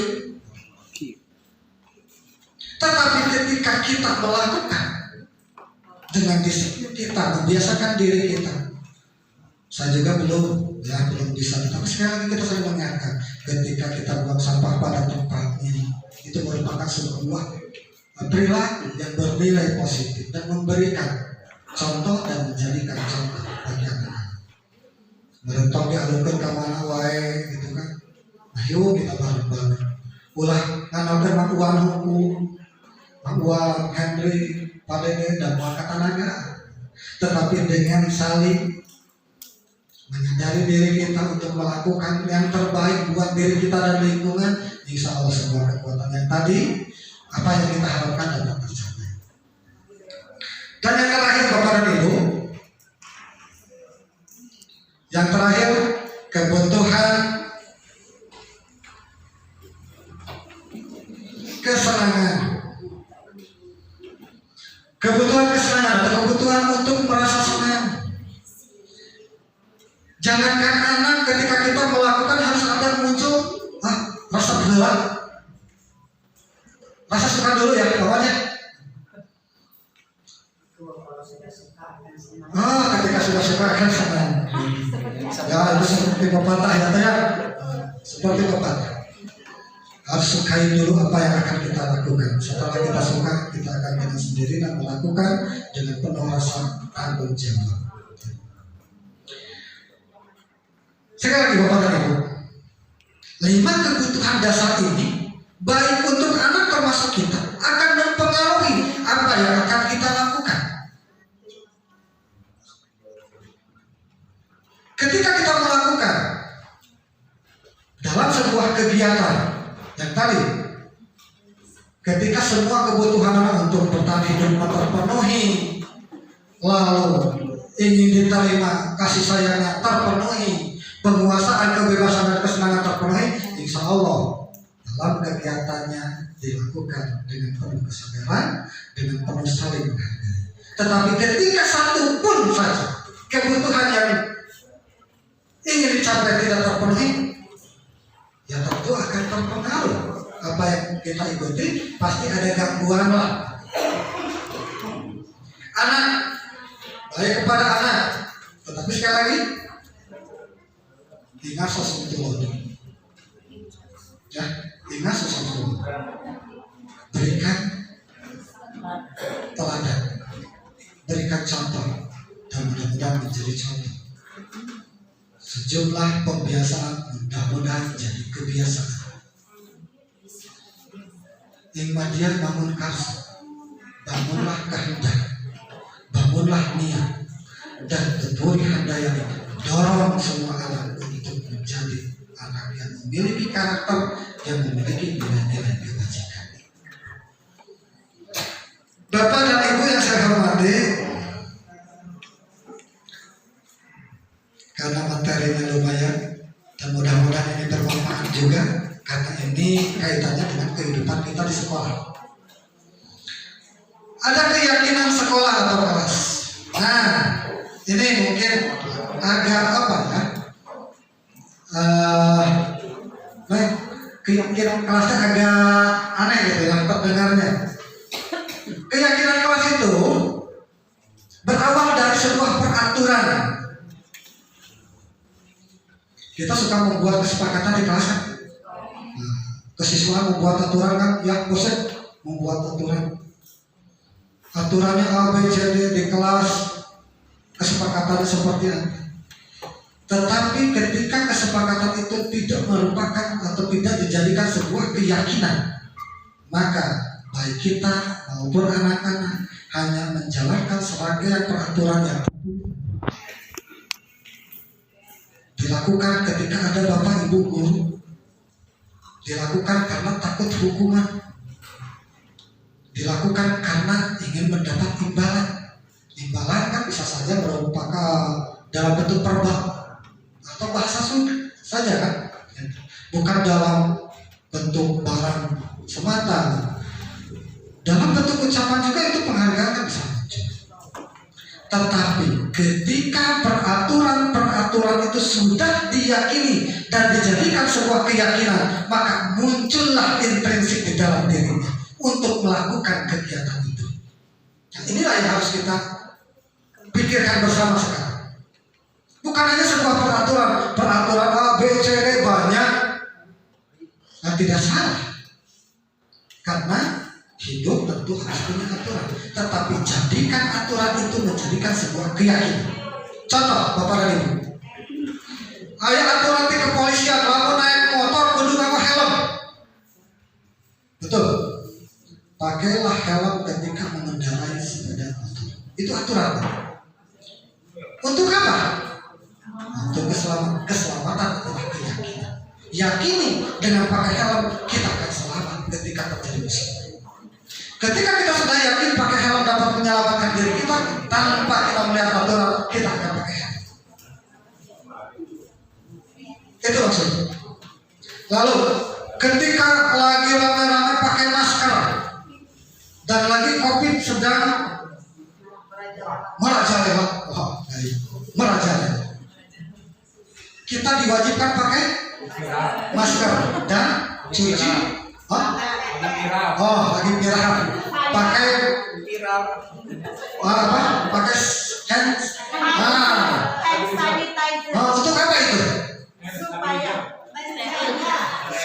Tetapi ketika kita melakukan dengan disiplin kita, membiasakan diri kita. Saya juga belum bisa, tapi sekali lagi kita sering mengingatkan ketika kita buang sampah pada tempatnya, itu merupakan sebuah perilaku yang bernilai positif dan memberikan contoh dan menjadikan contoh bagi anak-anak. Merentong dialurkan ke mana wae gitu kan. Ayo kita bareng-bareng. Ulah nganaokeun makuan hukum, makuan Henry, Padene dan Angkatan Naga. Tetapi dengan saling menyadari diri kita untuk melakukan yang terbaik buat diri kita dan lingkungan, insya Allah semua kekuatan yang tadi apa yang kita harapkan dapat tercapai. Dan yang terakhir Bapak dan Ibu, yang terakhir kebutuhan kesenangan. Kebutuhan kesenangan atau kebutuhan untuk merasa senang. Jangankan anak, ketika kita melakukan harus ada muncul rasa gelap, rasa suka dulu ya bawahnya. Ketika sudah suka akan senang. Ya itu seperti pepatah ya, seperti pepatah. Harus sukai dulu apa yang akan kita lakukan. Setelah kita suka, kita akan dengan sendiri dan melakukan dengan penuh rasa tanggung jawab. Sekali lagi Bapak dan Ibu, 5 kebutuhan dasar ini baik untuk anak termasuk kita akan mempengaruhi apa yang akan kita lakukan. Ketika kita melakukan dalam sebuah kegiatan yang tadi, ketika semua kebutuhan anak untuk bertahan hidup terpenuhi, lalu ingin diterima kasih sayangnya terpenuhi, penguasaan kebebasan dan kesenangan terpenuhi, insya Allah dalam kegiatannya dilakukan dengan penuh kesadaran, dengan penuh saling menghargai. Tetapi ketika satu pun saja kebutuhan yang ingin dicapai tidak terpenuhi, ya tentu akan terpengaruh. Apa yang kita ikuti pasti ada gangguan lah. Anak, baik kepada anak, tetapi sekali lagi ingat sesuatu, ya ingat sesuatu, berikan teladan, berikan contoh, dan mudah-mudahan menjadi contoh. Sejumlah pembiasaan mudah-mudahan jadi kebiasaan. Ing madian bangun karsa, bangunlah kehendak, bangunlah niat, dan teburi handayani, dorong semua anak untuk menjadi anak yang memiliki karakter, yang memiliki nilai-nilai kebajikan. Bapak dan Ibu yang saya hormati, karena materinya lumayan dan mudah-mudahan ini bermanfaat juga, karena ini kaitannya dengan kehidupan kita di sekolah. Ada keyakinan sekolah atau kelas. Nah, ini mungkin agak apa ya? keyakinan kelasnya agak aneh gitu yang terdengarnya. Keyakinan kelas itu berawal dari sebuah peraturan. Kita suka membuat kesepakatan di kelas kan? Kesiswaan membuat aturan kan? Ya, bosan membuat aturan. Aturannya A, B, C, D di kelas, kesepakatannya seperti apa. Tetapi ketika kesepakatan itu tidak merupakan atau tidak dijadikan sebuah keyakinan, maka baik kita maupun anak-anak hanya menjalankan serangkaian peraturan yang dilakukan ketika ada bapak ibu guru, dilakukan karena takut hukuman, dilakukan karena ingin mendapat imbalan. Imbalan kan bisa saja merupakan dalam bentuk verbal atau bahasa Sunda saja kan, bukan dalam bentuk barang semata. Dalam bentuk ucapan juga itu penghargaan kan bisa muncul. Tetapi ketika peraturan itu sudah diyakini dan dijadikan sebuah keyakinan, maka muncullah intrinsik di dalam dirinya untuk melakukan kegiatan itu. Nah, inilah yang harus kita pikirkan bersama sekarang. Bukan hanya sebuah peraturan A, B, C, D banyak. Nah, tidak salah. Karena hidup tentu harus punya aturan. Tetapi jadikan aturan itu menjadikan sebuah keyakinan. Contoh, Bapak dan Ibu. Aya aturan di kepolisian, lalu naik motor kudu nganggo helm. Betul. Pakailah helm ketika mengendarai sepeda motor. Itu aturan. Untuk apa? Untuk keselamatan adalah keyakinan. Yakini dengan pakai helm kita akan selamat ketika terjadi musibah. Ketika kita sudah yakin pakai helm dapat menyelamatkan diri kita, tanpa kita melihat aturan, kita akan pakai helm. Itu maksudnya. Lalu ketika lagi ramai-ramai pakai masker dan lagi COVID sedang merajalela, merajalela, kita diwajibkan pakai masker dan cuci. Lagi pirah. Pakai pakai hand sanitizer. Untuk apa itu? Supaya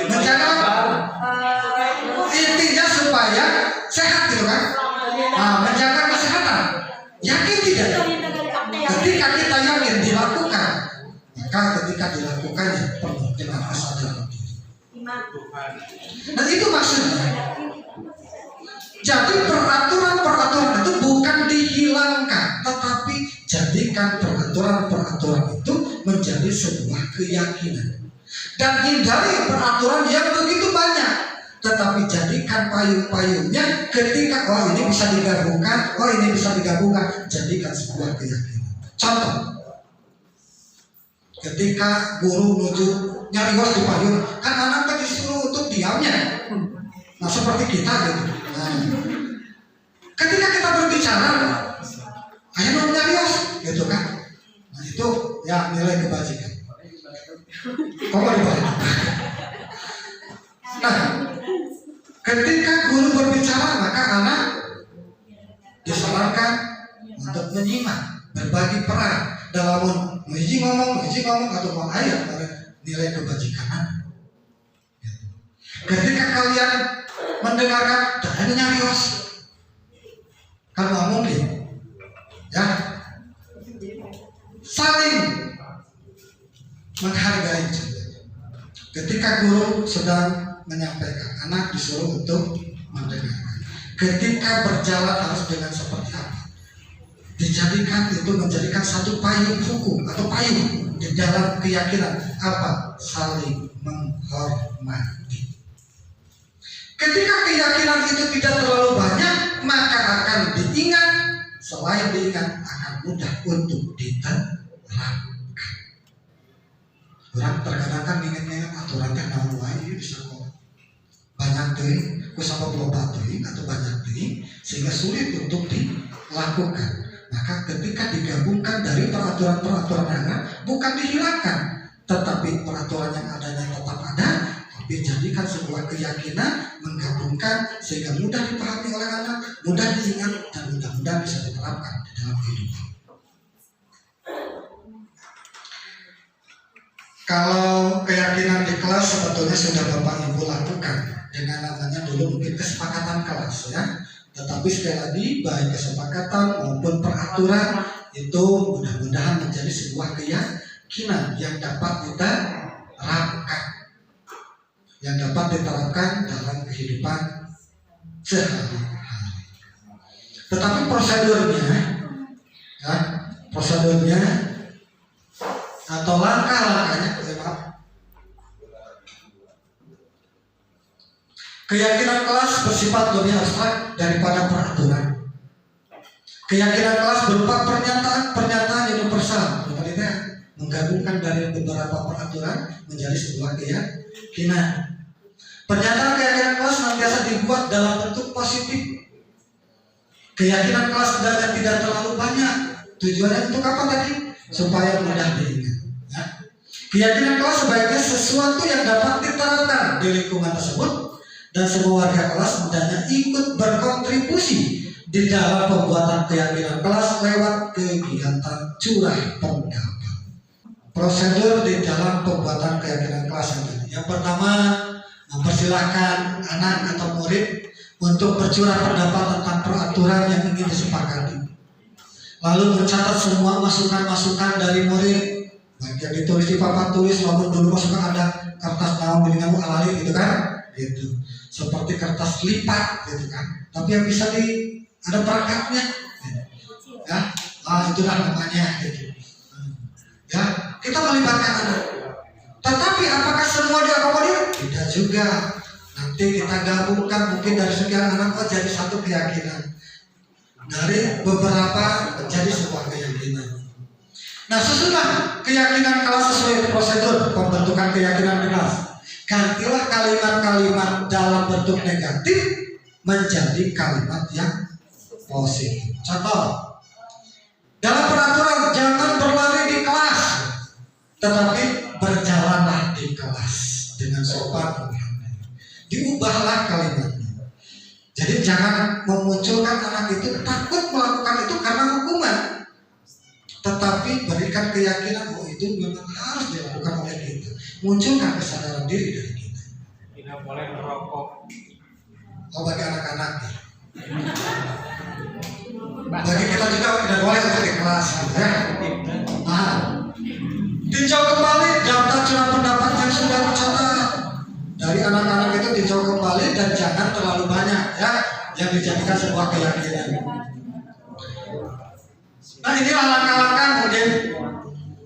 menjaga, intinya supaya sehat gitu kan? Menjaga kesehatan. Yakin tidak? Ketika kita yakin dilakukan, maka ketika dilakukannya penuh dengan kesadaran diri. Dan itu maksudnya. Jadi peraturan itu bukan dihilangkan, tetapi jadikan peraturan itu menjadi sebuah keyakinan. Dan hindari peraturan yang begitu banyak, tetapi jadikan payung-payungnya ketika ini bisa digabungkan, jadikan sebuah keyakinan. Contoh, ketika guru nuju nyarios di payung, kan anak disuruh untuk diamnya. Nah, seperti kita gitu. Nah, ketika kita berbicara, ayo mau nyarios, gitu kan? Nah, itu ya nilai kebajikan. Kok dibalik? Nah, ketika guru berbicara, maka anak disarankan untuk menyimak, berbagi peran dalam hiji ngomong atau mau ayat pada nilai kebajikan. Ketika kalian mendengarkan jangan nyarios, kan nggak mungkin, ya. Saling menghargai. Ketika guru sedang menyampaikan, anak disuruh untuk mendengarkan. Ketika berjalan harus dengan seperti apa? Dijadikan itu menjadikan satu payung hukum atau payung di dalam keyakinan apa? Saling menghormati. Ketika keyakinan itu tidak terlalu banyak, maka akan diingat. Selain diingat, akan mudah untuk diterapkan. Orang terkadang kan ingat-ingat aturan teh naon wae bisa kok banyak teuing, kusapa loba teuing atau banyak teuing sehingga sulit untuk dilakukan. Maka ketika digabungkan dari peraturan-peraturan yang bukan dihilangkan, tetapi peraturan yang adanya tetap ada, tapi jadi menjadikan sebuah keyakinan, menggabungkan sehingga mudah dipahami oleh anak, mudah diingat, dan mudah-mudahan bisa diterapkan di dalam kehidupan. Kalau keyakinan di kelas sebetulnya sudah Bapak Ibu lakukan dengan namanya dulu mungkin kesepakatan kelas ya. Tetapi sekali lagi baik kesepakatan maupun peraturan itu mudah-mudahan menjadi sebuah keyakinan yang dapat diterapkan dalam kehidupan sehari-hari. Tetapi prosedurnya atau langkah-langkahnya, keyakinan kelas bersifat lebih abstrak daripada peraturan. Keyakinan kelas berupa pernyataan universal, menggabungkan dari beberapa peraturan menjadi sebuah keyakinan. Pernyataan keyakinan kelas senantiasa dibuat dalam bentuk positif. Keyakinan kelas sebenarnya tidak terlalu banyak. Tujuannya untuk apa tadi? Supaya mudah diingat. Ya. Keyakinan kelas sebaiknya sesuatu yang dapat diterapkan di lingkungan tersebut, dan semua warga kelas hendaknya ikut berkontribusi di dalam pembuatan keyakinan kelas lewat kegiatan curah pendapat. Prosedur di dalam pembuatan keyakinan kelas yang pertama, mempersilahkan anak atau murid untuk bercurah pendapat tentang peraturan yang ingin disepakati. Lalu mencatat semua masukan-masukan dari murid, baik yang ditulis di papan tulis maupun dulu masukan ada kertas naon dengan alali gitu kan, gitu. Seperti kertas lipat gitu kan. Tapi yang bisa ada perangkatnya, ya, itulah namanya gitu. Ya, kita melibatkan anak. Tetapi apakah semua diakomodir? Tidak juga. Nanti kita gabungkan mungkin dari sekian anak jadi satu keyakinan. Dari beberapa menjadi sebuah keyakinan. Nah, sesudah keyakinan kelas sesuai prosedur pembentukan keyakinan kelas, gantilah kalimat-kalimat dalam bentuk negatif menjadi kalimat yang positif. Contoh, dalam peraturan jangan berlari di kelas, tetapi berjalanlah di kelas dengan sopan. Diubahlah kalimatnya. Jadi jangan memunculkan anak itu takut melakukan itu karena hukuman, tetapi berikan keyakinan bahwa itu memang harus dilakukan oleh kita. Munculkan kesadaran diri dari kita. Tidak boleh merokok. Bagi anak-anak, bagi kita juga tidak boleh untuk di kelas, ya. Nah, tinjau kembali daftar curah pendapat yang sudah tercatat. Dari anak-anak itu tinjau kembali dan jangan terlalu banyak ya yang dijadikan sebuah keyakinan. Nah, inilah langkah-langkah kemudian.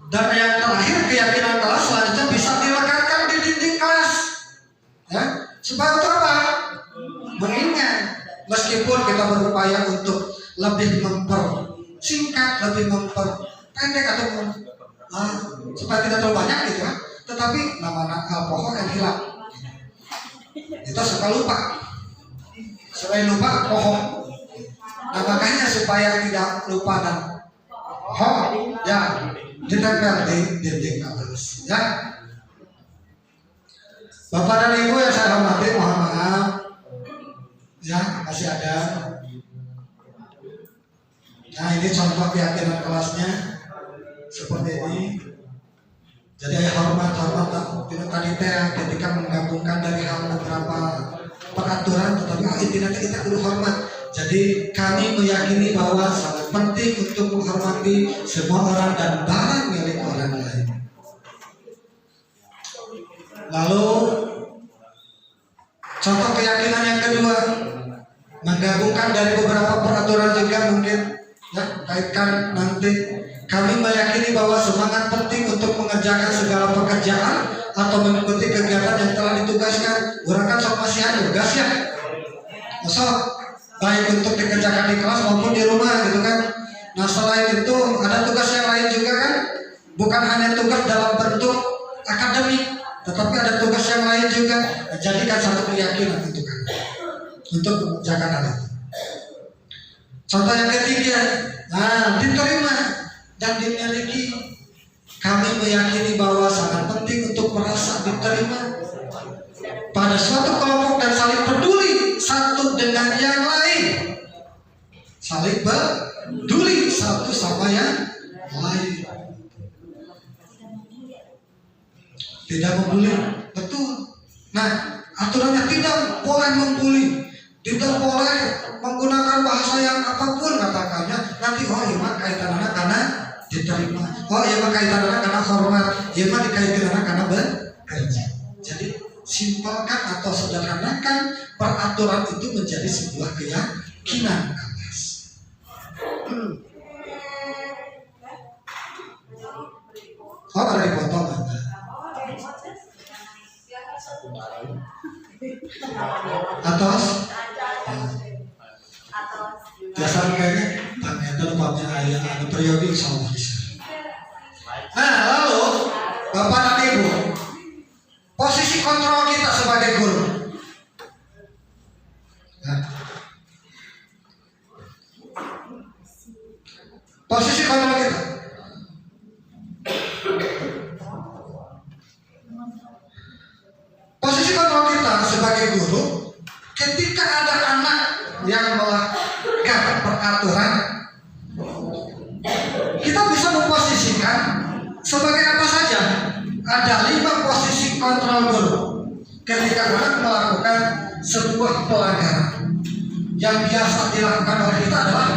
Dan yang terakhir, keyakinan kelas selanjutnya bisa dilekatkan di dinding kelas, ya, supaya untuk apa? Mengingat. Meskipun kita berupaya untuk lebih mempersingkat, lebih memperpendek atau supaya tidak terlalu banyak gitu ya. Tetapi nama alkohol yang hilang. Kita suka lupa. Selain lupa, pohon. Nah, makanya supaya tidak lupa dan ya ditempel di dinding kelas. Ya, Bapak dan Ibu yang saya hormati, mohon maaf. Ya, masih ada. Nah, ini contoh keyakinan kelasnya seperti ini. Jadi hormat tadi ketika menggabungkan dari hal beberapa peraturan, tetapi intinya kita perlu hormat. Jadi kami meyakini bahwa sangat penting untuk menghormati semua orang dan barang milik orang lain. Lalu contoh keyakinan yang kedua, menggabungkan dari beberapa peraturan juga mungkin ya, kaitkan nanti. Kami meyakini bahwa semangat penting untuk mengerjakan segala pekerjaan atau mengikuti kegiatan yang telah ditugaskan. Orang kan sok masih ada tugas ya, sok baik untuk dikerjakan di kelas maupun di rumah gitu kan. Nah, selain itu ada tugas yang lain juga kan, bukan hanya tugas dalam bentuk akademik, tetapi ada tugas yang lain juga. Jadikan satu keyakinan itu kan untuk mengerjakan hal itu. Contoh yang ketiga, diterima dan dimiliki. Kami meyakini bahwa sangat penting untuk merasa diterima. pada suatu kelompok dan saling peduli satu dengan yang lain. Saling peduli satu sama yang lain. Tidak membuli, betul. Nah, aturannya tidak boleh membuli, tidak boleh menggunakan bahasa yang apapun katakannya. Nanti oh iya mah kaitan anak karena diterima, oh iya mah kaitan anak karena hormat, iya mah dikaitan anak karena bekerja. Jadi simpelkan atau sederhanakan peraturan itu menjadi sebuah keyakinan. Oh ada dipotong ada. Atas biasanya kayaknya Bang Eder umpamanya ayah ada periode insyaallah bisa. Nah lalu Bapak dan Ibu, posisi kontrol kita sebagai guru. Nah, posisi kontrol kita. Posisi kontrol kita sebagai guru, ketika ada anak yang melanggar peraturan, kita bisa memposisikan sebagai apa saja. Ada 5 posisi kontrol guru ketika anak melakukan sebuah pelanggaran. Yang biasa dilakukan oleh kita adalah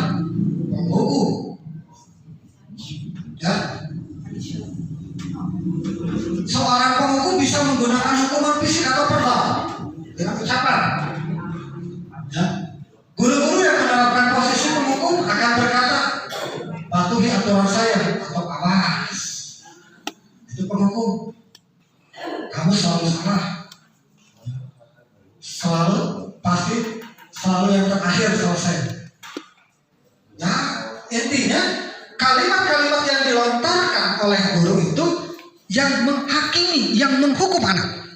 menghukum. Ya. Seorang penghukum bisa menggunakan hukuman fisik atau verbal dengan ucapan. Ya. Guru-guru yang menerapkan posisi penghukum akan berkata, patuhi aturan saya atau awas. Itu penghukum. Kamu selalu salah. Selalu pasti selalu yang terakhir selesai. Ya, intinya kalimat-kalimat yang dilontarkan oleh guru itu yang menghakimi, yang menghukum anak.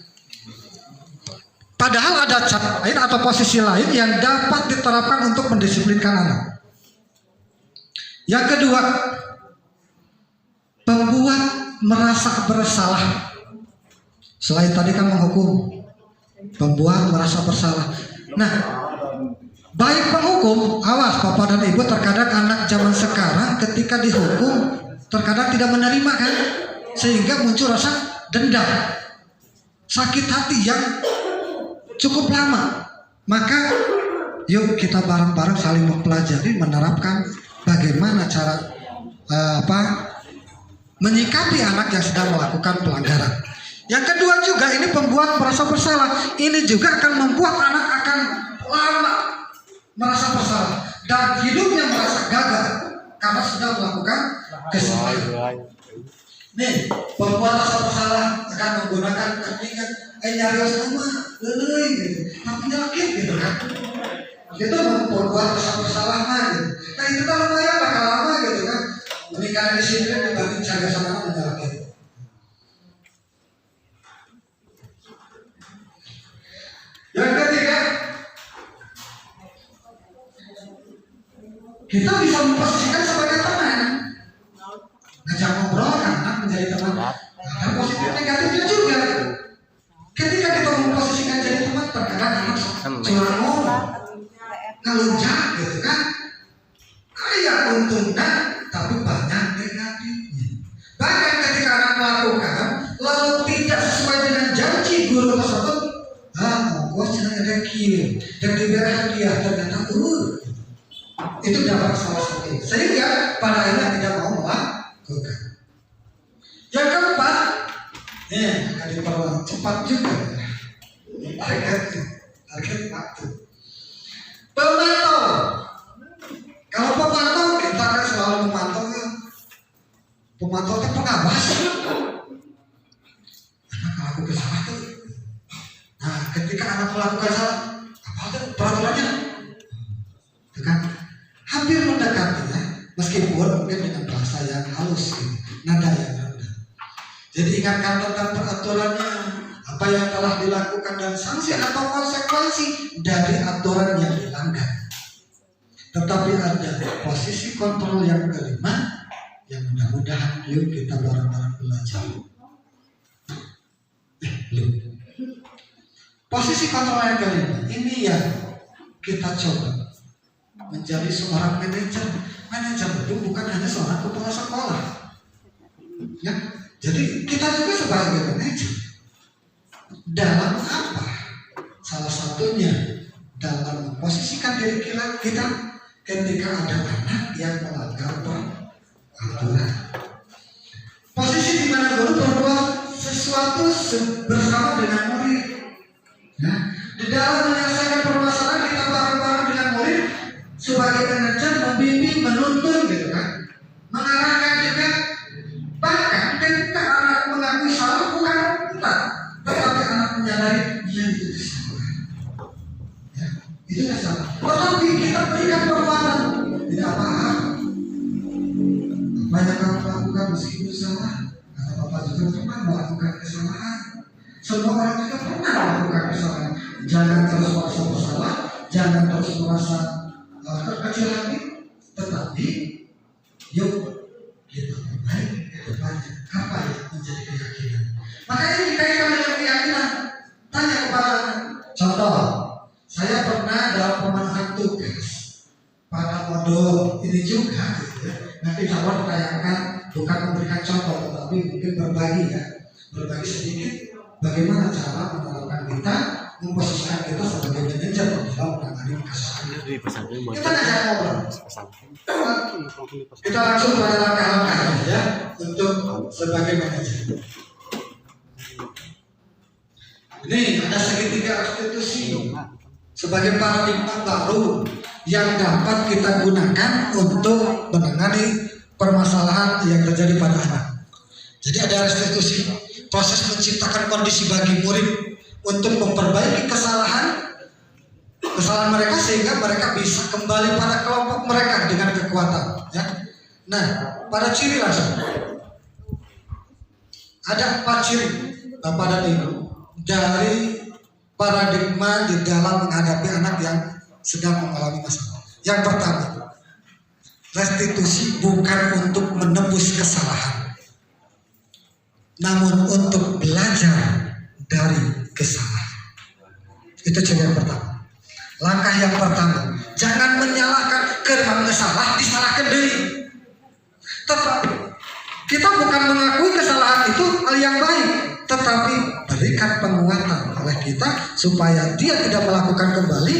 Padahal ada cara lain atau posisi lain yang dapat diterapkan untuk mendisiplinkan anak. Yang kedua, membuat merasa bersalah. Selain tadi kan menghukum, membuat merasa bersalah. Nah, baik penghukum, awas Bapak dan Ibu, terkadang anak zaman sekarang ketika dihukum terkadang tidak menerima kan, sehingga muncul rasa dendam, sakit hati yang cukup lama. Maka yuk kita bareng-bareng saling mempelajari, menerapkan bagaimana cara menyikapi anak yang sedang melakukan pelanggaran. Yang kedua juga ini pembuat merasa bersalah. Ini juga akan membuat anak akan lama merasa bersalah dan hidupnya merasa gagal karena sudah melakukan kesalahan. Nih, pembuat rasa bersalah akan menggunakan teknik nyarios nama, gitu, tapi nyakit gitu kan. Itu membuat rasa bersalah gitu. Nah itu kan lumayan bakal lama gitu kan. Menikah di sini dibanding cari sama menyakit. Yang ketiga, kita bisa memposisikan sebagai teman, ngajak ngobrol karena menjadi teman. Ada positif negatifnya juga. Ketika kita memposisikan jadi teman, terkadang anak curang ngomong, ngelunjak gitu kan. Kayak untungnya, tapi banyak negatifnya. Bahkan ketika anak melakukan, lalu tidak sesuai dengan janji guru tersebut, gue senang ada kirim dan diberi hadiah ternyata itu dapat salah satu, sehingga pada akhirnya tidak mau melakukan. Yang keempat, akan diperlukan cepat juga target waktu. Pemantau. Kalau pemantau kita kan selalu memantau ya. Pemantau itu pengawas. Anak aku kesalahan tuh. Nah, ketika anak melakukan salah, apa itu peraturannya? Itu kan hampir mendekatinya, meskipun mungkin dengan bahasa yang halus, gitu, nada yang rendah. Jadi ingatkan tentang peraturannya, apa yang telah dilakukan dan sanksi atau konsekuensi dari aturan yang dilanggar. Tetapi ada posisi kontrol yang kelima, yang mudah-mudahan yuk kita bareng-bareng belajar. Posisi kontrol yang kelima ini yang kita coba menjadi seorang manajer. Manajer itu bukan hanya seorang kepala sekolah, ya. Jadi kita juga sebagai manajer dalam apa? Salah satunya dalam memposisikan diri kita ketika ada anak yang melanggar peraturan. Posisi di mana guru berbuat sesuatu bersama dengan murid. Ya. Di dalam menyelesaikan permasalahan kita bareng-bareng dengan murid sebagai manajer membimbing, menuntun gitu kan, mengarahkan juga. Bahkan ketika anak mengakui salah bukan kita, tetapi anak menyadari dia itu salah. Ya, itu salah. Tetapi kita berikan perbuatan tidak apa-apa. Apa yang kamu lakukan meskipun salah, karena Bapak juga pernah melakukan kesalahan. Semua orang juga pernah melakukan kesalahan. Jangan terus merasa bersalah, jangan terus merasa terkecil hati, tetapi yuk kita perbaiki ke depannya. Apa yang menjadi keyakinan? Makanya ini dikaitkan dengan keyakinan. Tanya kepada anak. Contoh, saya pernah dalam pemenuhan tugas pada modul ini juga, gitu ya. Nanti calon ditayangkan bukan memberikan contoh, tetapi mungkin berbagi ya, berbagi sedikit bagaimana cara menerapkan kita, memposisikan kita sebagai manajer dalam menangani kesalahan. Kita ngajak ngobrol. Kita langsung pada langkah-langkah ya untuk sebagai manajer. Ini ada segitiga restitusi sebagai paradigma baru yang dapat kita gunakan untuk menangani permasalahan yang terjadi pada anak. Jadi ada restitusi, proses menciptakan kondisi bagi murid untuk memperbaiki kesalahan mereka sehingga mereka bisa kembali pada kelompok mereka dengan kekuatan. Ya. Nah, pada ciri langsung ada 4 ciri Bapak dan Ibu dari paradigma di dalam menghadapi anak yang sedang mengalami masalah. Yang pertama, restitusi bukan untuk menebus kesalahan, namun untuk belajar dari kesalahan. Itu ciri yang pertama. Langkah yang pertama, jangan menyalahkan karena salah disalahkan diri. Tetapi kita bukan mengakui kesalahan itu hal yang baik, tetapi berikan penguatan oleh kita supaya dia tidak melakukan kembali.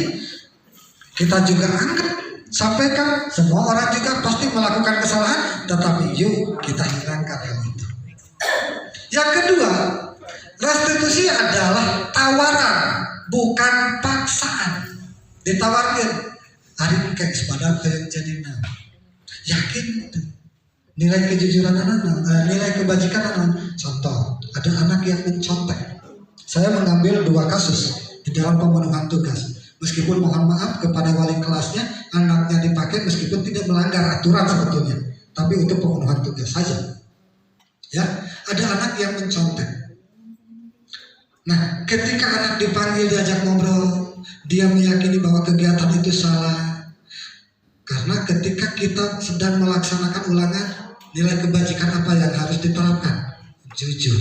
Kita juga angkat, sampaikan semua orang juga pasti melakukan kesalahan, tetapi yuk kita hilangkan hal itu. Yang kedua, restitusi adalah tawaran, bukan paksaan. Ditawarkan, hari ini kayak sepadan kayak jadi nama. Yakin itu. Nilai kejujuran anak, nilai kebajikan anak. Contoh, ada anak yang mencontek. Saya mengambil 2 kasus di dalam pemenuhan tugas. Meskipun mohon maaf kepada wali kelasnya, anaknya dipakai meskipun tidak melanggar aturan sebetulnya, tapi untuk pemenuhan tugas saja. Ya, ada anak yang mencontek. Nah, ketika anak dipanggil diajak ngobrol, dia meyakini bahwa kegiatan itu salah. Karena ketika kita sedang melaksanakan ulangan, nilai kebajikan apa yang harus diterapkan? Jujur.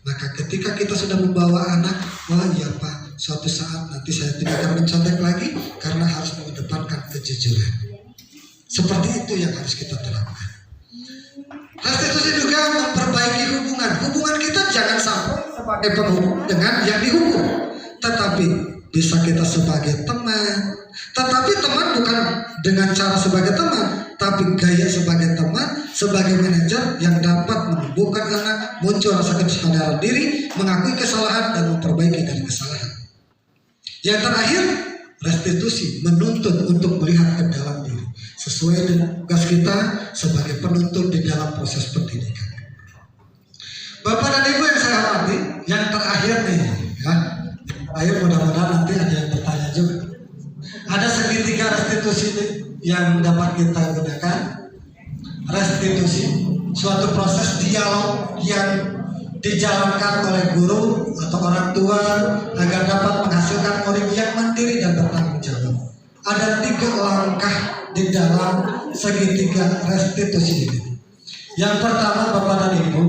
Maka ketika kita sudah membawa anak, oh iya Pak, suatu saat nanti saya tidak akan mencontek lagi karena harus mengedepankan kejujuran. Seperti itu yang harus kita terapkan. Restitusi juga memperbaiki hubungan. Hubungan kita jangan sampai sebagai penghubung dengan yang dihukum, tetapi bisa kita sebagai teman. Tetapi teman bukan dengan cara sebagai teman, tapi gaya sebagai teman, sebagai manajer yang dapat menumbuhkan anak, muncul rasa kesadaran diri, mengakui kesalahan dan memperbaiki dari kesalahan. Yang terakhir, restitusi menuntut untuk melihat ke dalam diri, sesuai dengan tugas kita sebagai penuntut di dalam proses pendidikan. Bapak dan Ibu yang saya hormati, yang terakhir nih, ya, terakhir mudah-mudahan nanti ada yang bertanya juga. Ada segitiga restitusi yang dapat kita gunakan. Restitusi, suatu proses dialog yang dijalankan oleh guru atau orang tua agar dapat menghasilkan murid yang mandiri dan bertanggung jawab. Ada 3 langkah di dalam segitiga restitusi ini. Yang pertama, Bapak dan Ibu,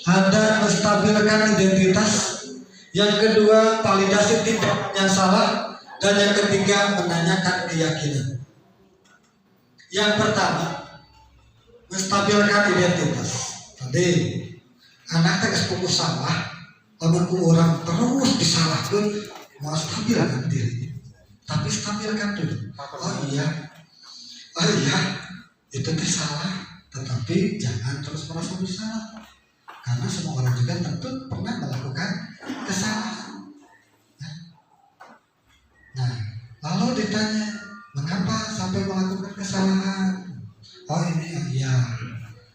ada menstabilkan identitas Yang kedua, validasi tindakan yang salah. Dan yang ketiga, menanyakan keyakinan. Yang pertama, menstabilkan identitas. Tadi anak teh sepupu salah, lamun orang terus disalahkan, mau stabilkan diri. Tapi stabilkan dulu. Oh iya, itu teh salah. Tetapi jangan terus merasa bersalah. Karena semua orang juga tentu pernah melakukan kesalahan. Nah, lalu ditanya, mengapa sampai melakukan kesalahan? Oh ini ya.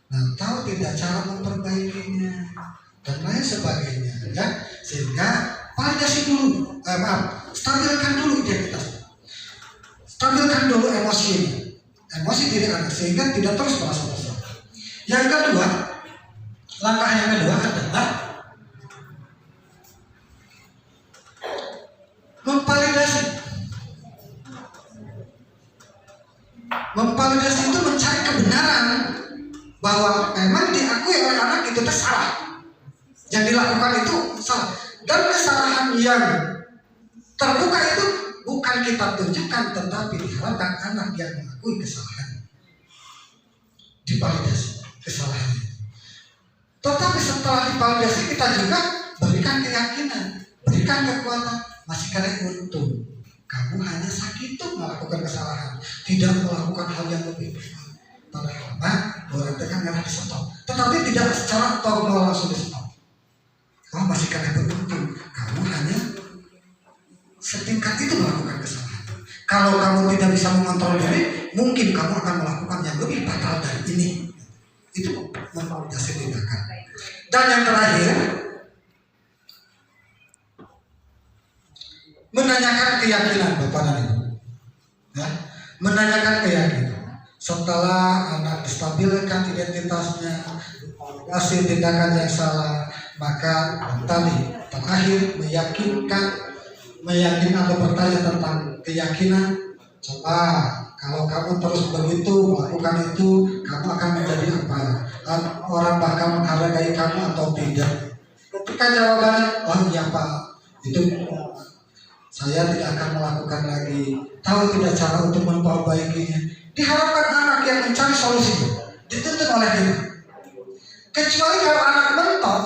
Nah, tahu tidak cara memperbaikinya dan lain sebagainya, ya. Sehingga validasi dulu, stabilkan dulu identitas, stabilkan dulu emosi diri anak sehingga tidak terus merasa bersalah. Yang kedua, langkah yang kedua adalah memvalidasi. Memvalidasi itu mencari kebenaran bahwa memang diakui oleh anak itu salah, yang dilakukan itu salah, dan kesalahan yang terbuka itu bukan kita tunjukkan, tetapi diharapkan anak yang mengakui kesalahan divalidasi kesalahannya. Tetapi setelah divalidasi kita juga berikan keyakinan, berikan kekuatan, masih kalian untung kamu hanya sakit itu melakukan kesalahan, tidak melakukan hal yang lebih baik. Padahal orang tekan merah di stop, tetapi tidak secara total langsung di stop. Kamu masih kalian beruntung, kamu hanya setingkat itu melakukan kesalahan. Kalau kamu tidak bisa mengontrol diri, mungkin kamu akan melakukan yang lebih fatal dari ini. Itu memvalidasi tindakan. Dan yang terakhir, menanyakan keyakinan Bapak dan Ibu, ya, menanyakan keyakinan. Setelah anak distabilkan identitasnya, validasi tindakan yang salah, maka tadi terakhir meyakinkan atau bertanya tentang keyakinan. Coba kalau kamu terus begitu melakukan itu, kamu akan menjadi apa? Orang bakal menghargai kamu atau tidak? Ketika jawabannya, oh iya Pak, itu saya tidak akan melakukan lagi. Tahu tidak cara untuk memperbaikinya? Diharapkan anak yang mencari solusi dituntut oleh kita. Kecuali kalau anak mentok,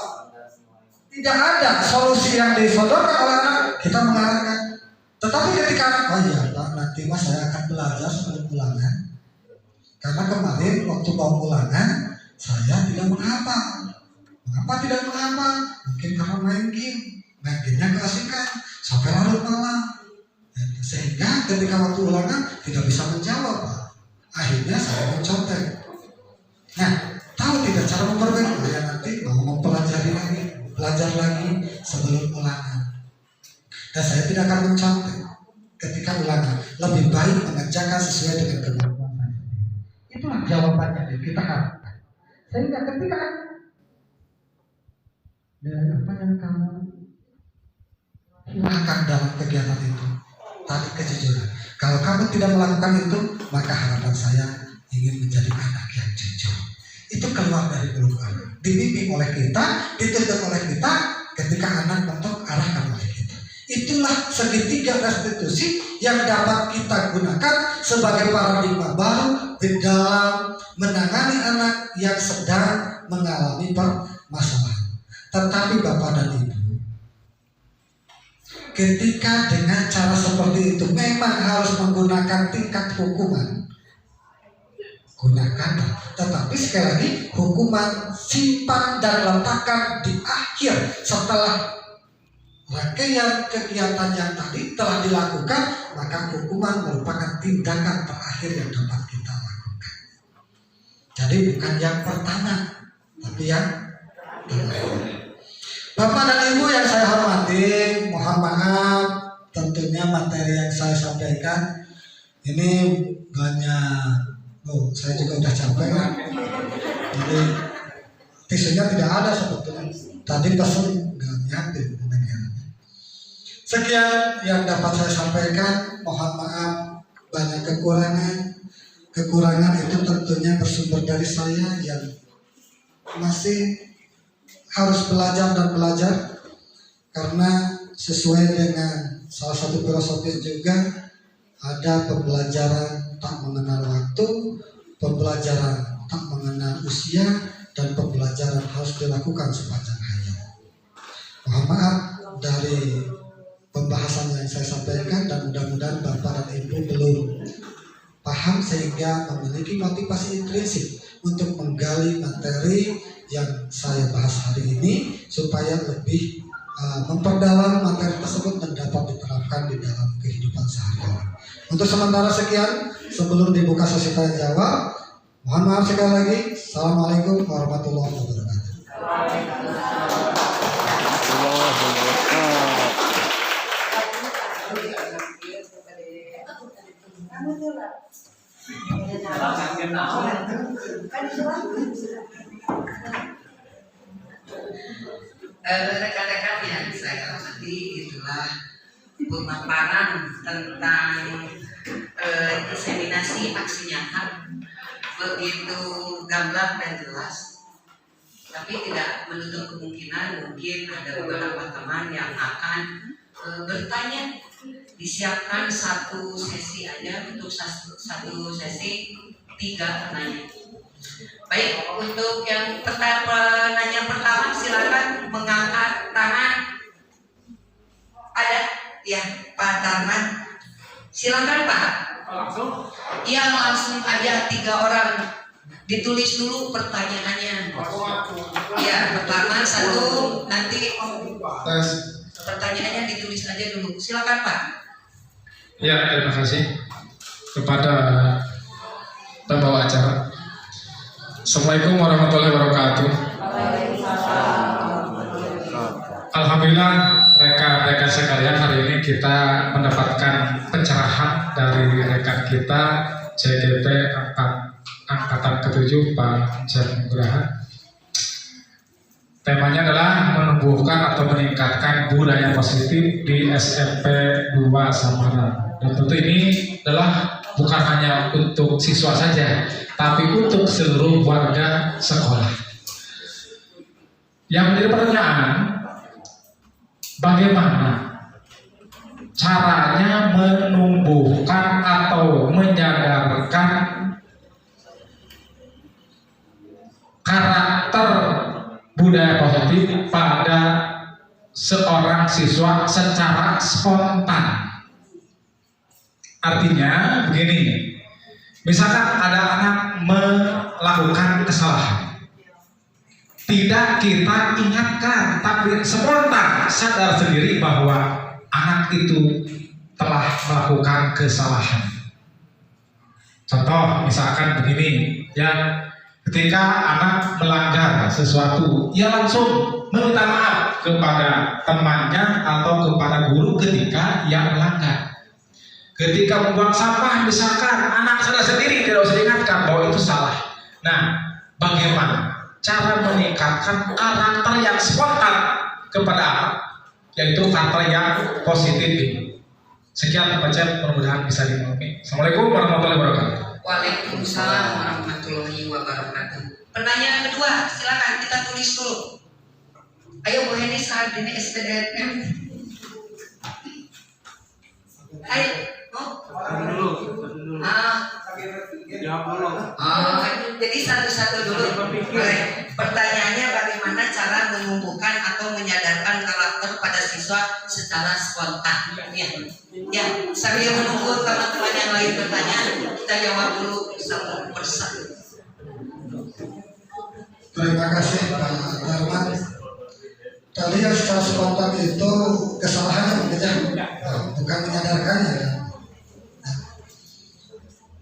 tidak ada solusi yang disodorkan oleh anak, kita mengarahkan. Tetapi ketika anak, oh iya Pak, nanti Mas saya akan belajar sebelum ulangan. Karena kemarin waktu mau ulangan, saya tidak menghafal. Mengapa tidak menghafal? Mungkin karena main gamenya keasikan sampai larut malam, sehingga ketika waktu ulangan tidak bisa menjawab Pak. Akhirnya saya mencontek. Nah, tahu tidak cara memperbaiki? Ya nanti mau mempelajari lagi, belajar lagi sebelum ulangan. Dan saya tidak akan mencontek ketika ulangan. Lebih baik mengerjakan sesuai dengan kemampuan saya. Itulah jawabannya yang kita harapkan. Sehingga ketika dari apa yang kamu hilangkan dalam kegiatan itu, tadi kejujuran. Kalau kamu tidak melakukan itu, maka harapan saya ingin menjadi anak yang jujur. Itu keluar dari mulut anak, dibimbing oleh kita, dituntut oleh kita. Ketika anak mentok, arahkan oleh kita. Itulah segitiga restitusi yang dapat kita gunakan sebagai paradigma baru di dalam menangani anak yang sedang mengalami permasalahan. Tetapi Bapak dan Ibu, ketika dengan cara seperti itu memang harus menggunakan tingkat hukuman, gunakan. Tetapi sekali lagi, hukuman simpan dan letakkan di akhir setelah rangkaian kegiatan yang tadi telah dilakukan, maka hukuman merupakan tindakan terakhir yang dapat kita lakukan. Jadi bukan yang pertama, tapi yang terakhir. Bapak dan Ibu yang saya hormati, mohon maaf tentunya materi yang saya sampaikan ini banyak. Saya juga udah capek kan. Jadi tisunya tidak ada sebetulnya. Tadi pesen nggak nyiapin. Sekian yang dapat saya sampaikan. Mohon maaf banyak kekurangan. Kekurangan itu tentunya bersumber dari saya yang masih harus belajar dan belajar. karena sesuai dengan salah satu filosofi juga ada pembelajaran tak mengenal waktu, pembelajaran tak mengenal usia, dan pembelajaran harus dilakukan sepanjang hayat. Mohon maaf dari pembahasan yang saya sampaikan dan mudah-mudahan Bapak dan Ibu belum paham sehingga memiliki motivasi intrinsik untuk menggali materi yang saya bahas hari ini supaya lebih memperdalam materi tersebut dan dapat diterapkan di dalam kehidupan sehari-hari. Untuk sementara sekian, sebelum dibuka sesi tanya jawab, mohon maaf sekali lagi. Assalamualaikum warahmatullahi wabarakatuh. Rekan-rekan yang saya hormati, itulah pemaparan tentang diseminasi aksi nyata begitu gamblang dan jelas, tapi tidak menutup kemungkinan mungkin ada beberapa teman yang akan bertanya. Disiapkan satu sesi aja, untuk satu sesi 3 penanya. Baik, untuk yang penanya pertama silakan mengangkat tangan. Ada? Ya, Pak Darman. Silakan Pak. Langsung? Iya, langsung aja 3 orang. Ditulis dulu pertanyaannya. Ya, pertama 1, nanti pertanyaannya ditulis aja dulu. Silakan Pak. Ya, terima kasih kepada pembawa acara. Assalamualaikum warahmatullahi wabarakatuh. Alhamdulillah rekan-rekan sekalian, hari ini kita mendapatkan pencerahan dari rekan kita JGP Angkatan ke-7 Pak Jan Nugraha. Temanya adalah menumbuhkan atau meningkatkan budaya positif di SMP 2 Samara. Dan tentu ini adalah bukan hanya untuk siswa saja, tapi untuk seluruh warga sekolah. Yang menjadi pertanyaan, bagaimana caranya menumbuhkan atau menyadarkan karakter budaya positif pada seorang siswa secara spontan. Artinya begini, misalkan ada anak melakukan kesalahan, tidak kita ingatkan, tapi spontan sadar sendiri bahwa anak itu telah melakukan kesalahan. Contoh misalkan begini, ya, ketika anak melanggar sesuatu, ia langsung meminta maaf kepada temannya atau kepada guru ketika ia melanggar. Ketika membuang sampah, misalkan anak sadar sendiri, tidak usah diingatkan bahwa itu salah. Nah, bagaimana cara meningkatkan karakter yang spontan kepada anak, yaitu karakter yang positif ini? Sekian baca, mudah-mudahan bisa dimahami. Assalamualaikum warahmatullahi wabarakatuh. Waalaikumsalam warahmatullahi wabarakatuh. Penanya kedua, silakan kita tulis dulu. Ayo Bu Heni saat ini SPDM. Ayo, Jawab dulu. jadi satu-satu dulu. Baik. Pertanyaannya bagaimana cara menumbuhkan atau menyadarkan karakter pada siswa secara spontan? Ya, sambil menunggu teman-teman yang lain bertanya, kita jawab dulu satu persatu. Terima kasih Pak Darman. Tadi yang secara spontan itu kesalahannya bukan menyadarkannya. Nah,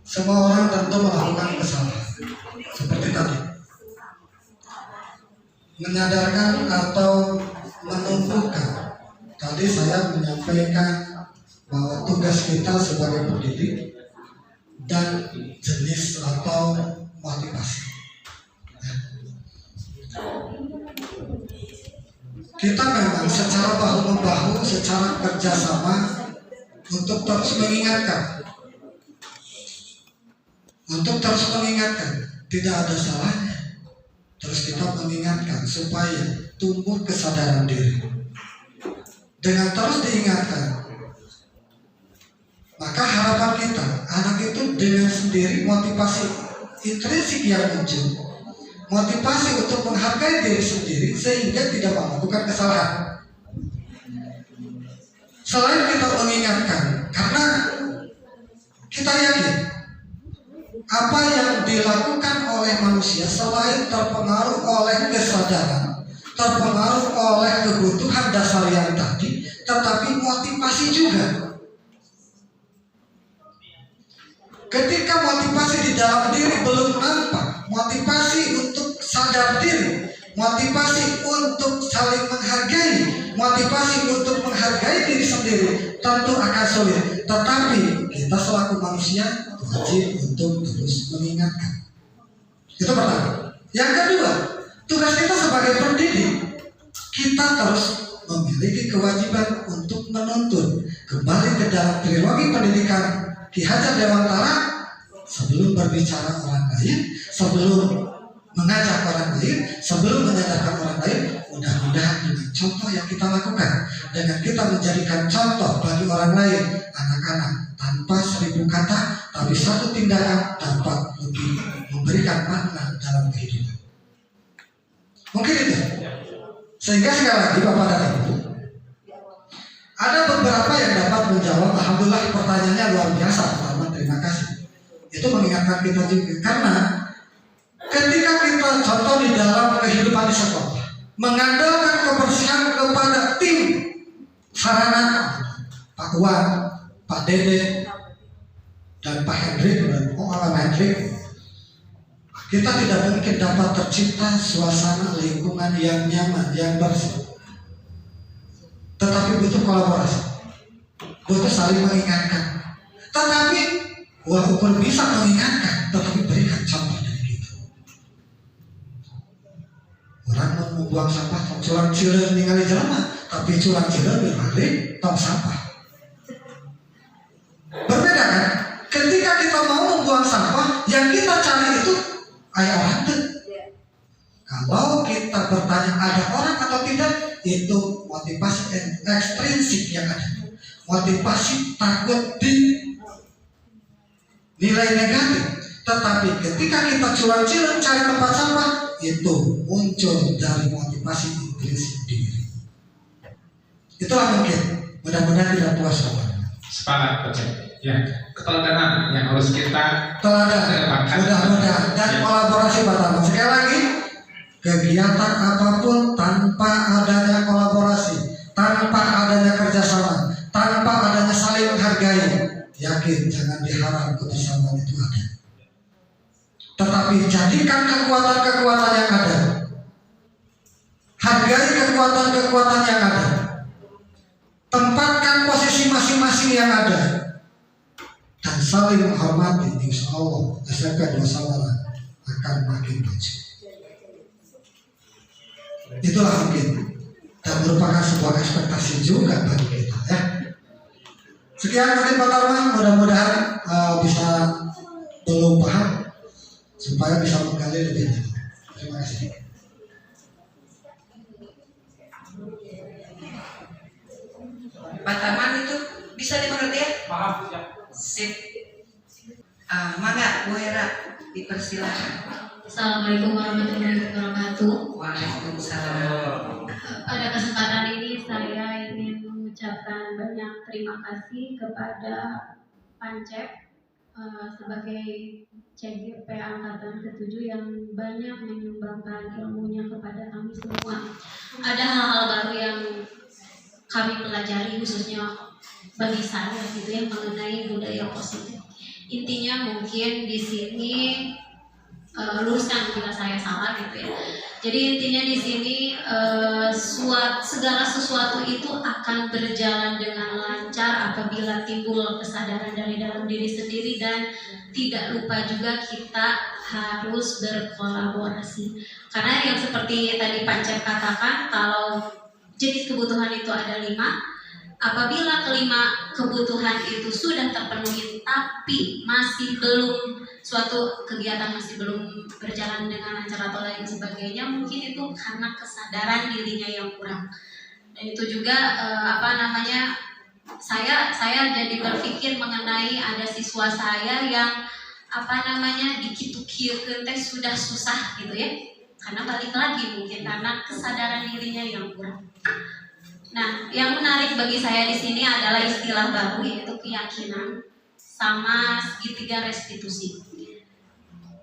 semua orang tentu melakukan kesalahan seperti tadi. Menyadarkan atau menumbuhkan. Tadi saya menyampaikan bahwa tugas kita sebagai pendidik dan jenis atau motivasi. Kita memang secara bahu-membahu, secara kerjasama untuk terus mengingatkan. Tidak ada salahnya. Terus kita mengingatkan supaya tumbuh kesadaran diri. dengan terus diingatkan, maka harapan kita anak itu dengan sendiri motivasi intrinsik yang muncul, motivasi untuk menghargai diri sendiri sehingga tidak melakukan kesalahan. Selain kita mengingatkan, karena kita yakin apa yang dilakukan oleh manusia selain terpengaruh oleh kesadaran, terpengaruh oleh kebutuhan dasar yang tadi, tetapi motivasi juga. Ketika motivasi di dalam diri belum nampak, motivasi untuk sadar diri, motivasi untuk saling menghargai, motivasi untuk menghargai diri sendiri tentu akan sulit. Tetapi kita selaku manusia wajib untuk terus mengingatkan. Itu pertama. Yang kedua, tugas kita sebagai pendidik, kita terus memiliki kewajiban untuk menuntun kembali ke dalam trilogi pendidikan Ki Hajar Dewantara sebelum berbicara orang lain, sebelum mengajak orang lain, sebelum menyadarkan orang lain. Mudah-mudahan dengan contoh yang kita lakukan, dengan kita menjadikan contoh bagi orang lain, anak-anak tanpa 1000 kata, tapi satu tindakan dapat lebih memberikan makna dalam kehidupan. Mungkin itu. Sehingga sekali lagi Bapak dan Ibu, ada beberapa yang dapat menjawab. Alhamdulillah pertanyaannya luar biasa. Pertama, terima kasih. Itu mengingatkan kita juga, karena ketika kita contoh di dalam kehidupan di sekolah, mengandalkan kebersihan kepada tim sarana, Pak Wan, Pak Dede, dan Pak Hendrik, dan Om Hendrik, kita tidak mungkin dapat tercipta suasana lingkungan yang nyaman, yang bersih. Tetapi butuh kolaborasi, butuh saling mengingatkan. Tetapi walaupun bisa mengingatkan, tetapi berikan contoh dari kita. Orang mau membuang sampah, curang ciler ningali jelema, tapi curang ciler berlari tong sampah. Berbeda kan? Ketika kita mau membuang sampah, yang kita cari itu ayah orang tuh. Kalau kita bertanya ada orang atau tidak, itu motivasi ekstrinsik yang ada. Motivasi takut di nilai negatif. Tetapi ketika kita curang-curang cari tempat sampah, itu muncul dari motivasi intrinsik diri. Itulah mungkin. Mudah-mudahan tidak puas soalnya. Sepakat, betul. Ya, keteladanan yang harus kita teladan. Mudah-mudahan dan kolaborasi pertama. Sekali lagi, kegiatan apapun tanpa adanya kolaborasi, tanpa adanya kerjasama, tanpa adanya saling menghargai, yakin jangan diharap kebersamaan itu ada. Tetapi jadikan kekuatan-kekuatan yang ada, hargai kekuatan-kekuatan yang ada, tempatkan posisi masing-masing yang ada, dan saling menghormati. Insya Allah SMK 2 Sawara akan makin maju. Itulah mungkin, dan merupakan sebuah ekspektasi juga bagi kita ya. Sekian mungkin Pak Tarman, mudah-mudahan bisa belum paham supaya bisa menggali lebih lanjut. Terima kasih. Pak Taman itu bisa dimengerti ya? maaf ya. Sip. Mangga, Bu Hera, dipersilakan. Assalamualaikum warahmatullahi wabarakatuh. Waalaikumsalam. Pada kesempatan ini saya ingin mengucapkan banyak terima kasih kepada Pancep sebagai CGP Angkatan ke-7 yang banyak menyumbangkan ilmunya kepada kami semua. Ada hal-hal baru yang kami pelajari, khususnya bagi saya gitu ya, mengenai budaya positif. Intinya mungkin di sini luruskan bila saya salah gitu ya. Jadi intinya di sini segala sesuatu itu akan berjalan dengan lancar apabila timbul kesadaran dari dalam diri sendiri, dan tidak lupa juga kita harus berkolaborasi. Karena yang seperti tadi Pak Cep katakan, kalau jenis kebutuhan itu ada 5, apabila kelima kebutuhan itu sudah terpenuhi tapi masih belum, suatu kegiatan masih belum berjalan dengan lancar atau lain sebagainya, mungkin itu karena kesadaran dirinya yang kurang. Dan itu juga saya jadi berpikir mengenai ada siswa saya yang dikitu-kieu teh sudah susah gitu ya, karena balik lagi mungkin karena kesadaran dirinya yang kurang. Nah, yang menarik bagi saya di sini adalah istilah baru, yaitu keyakinan sama segitiga restitusi.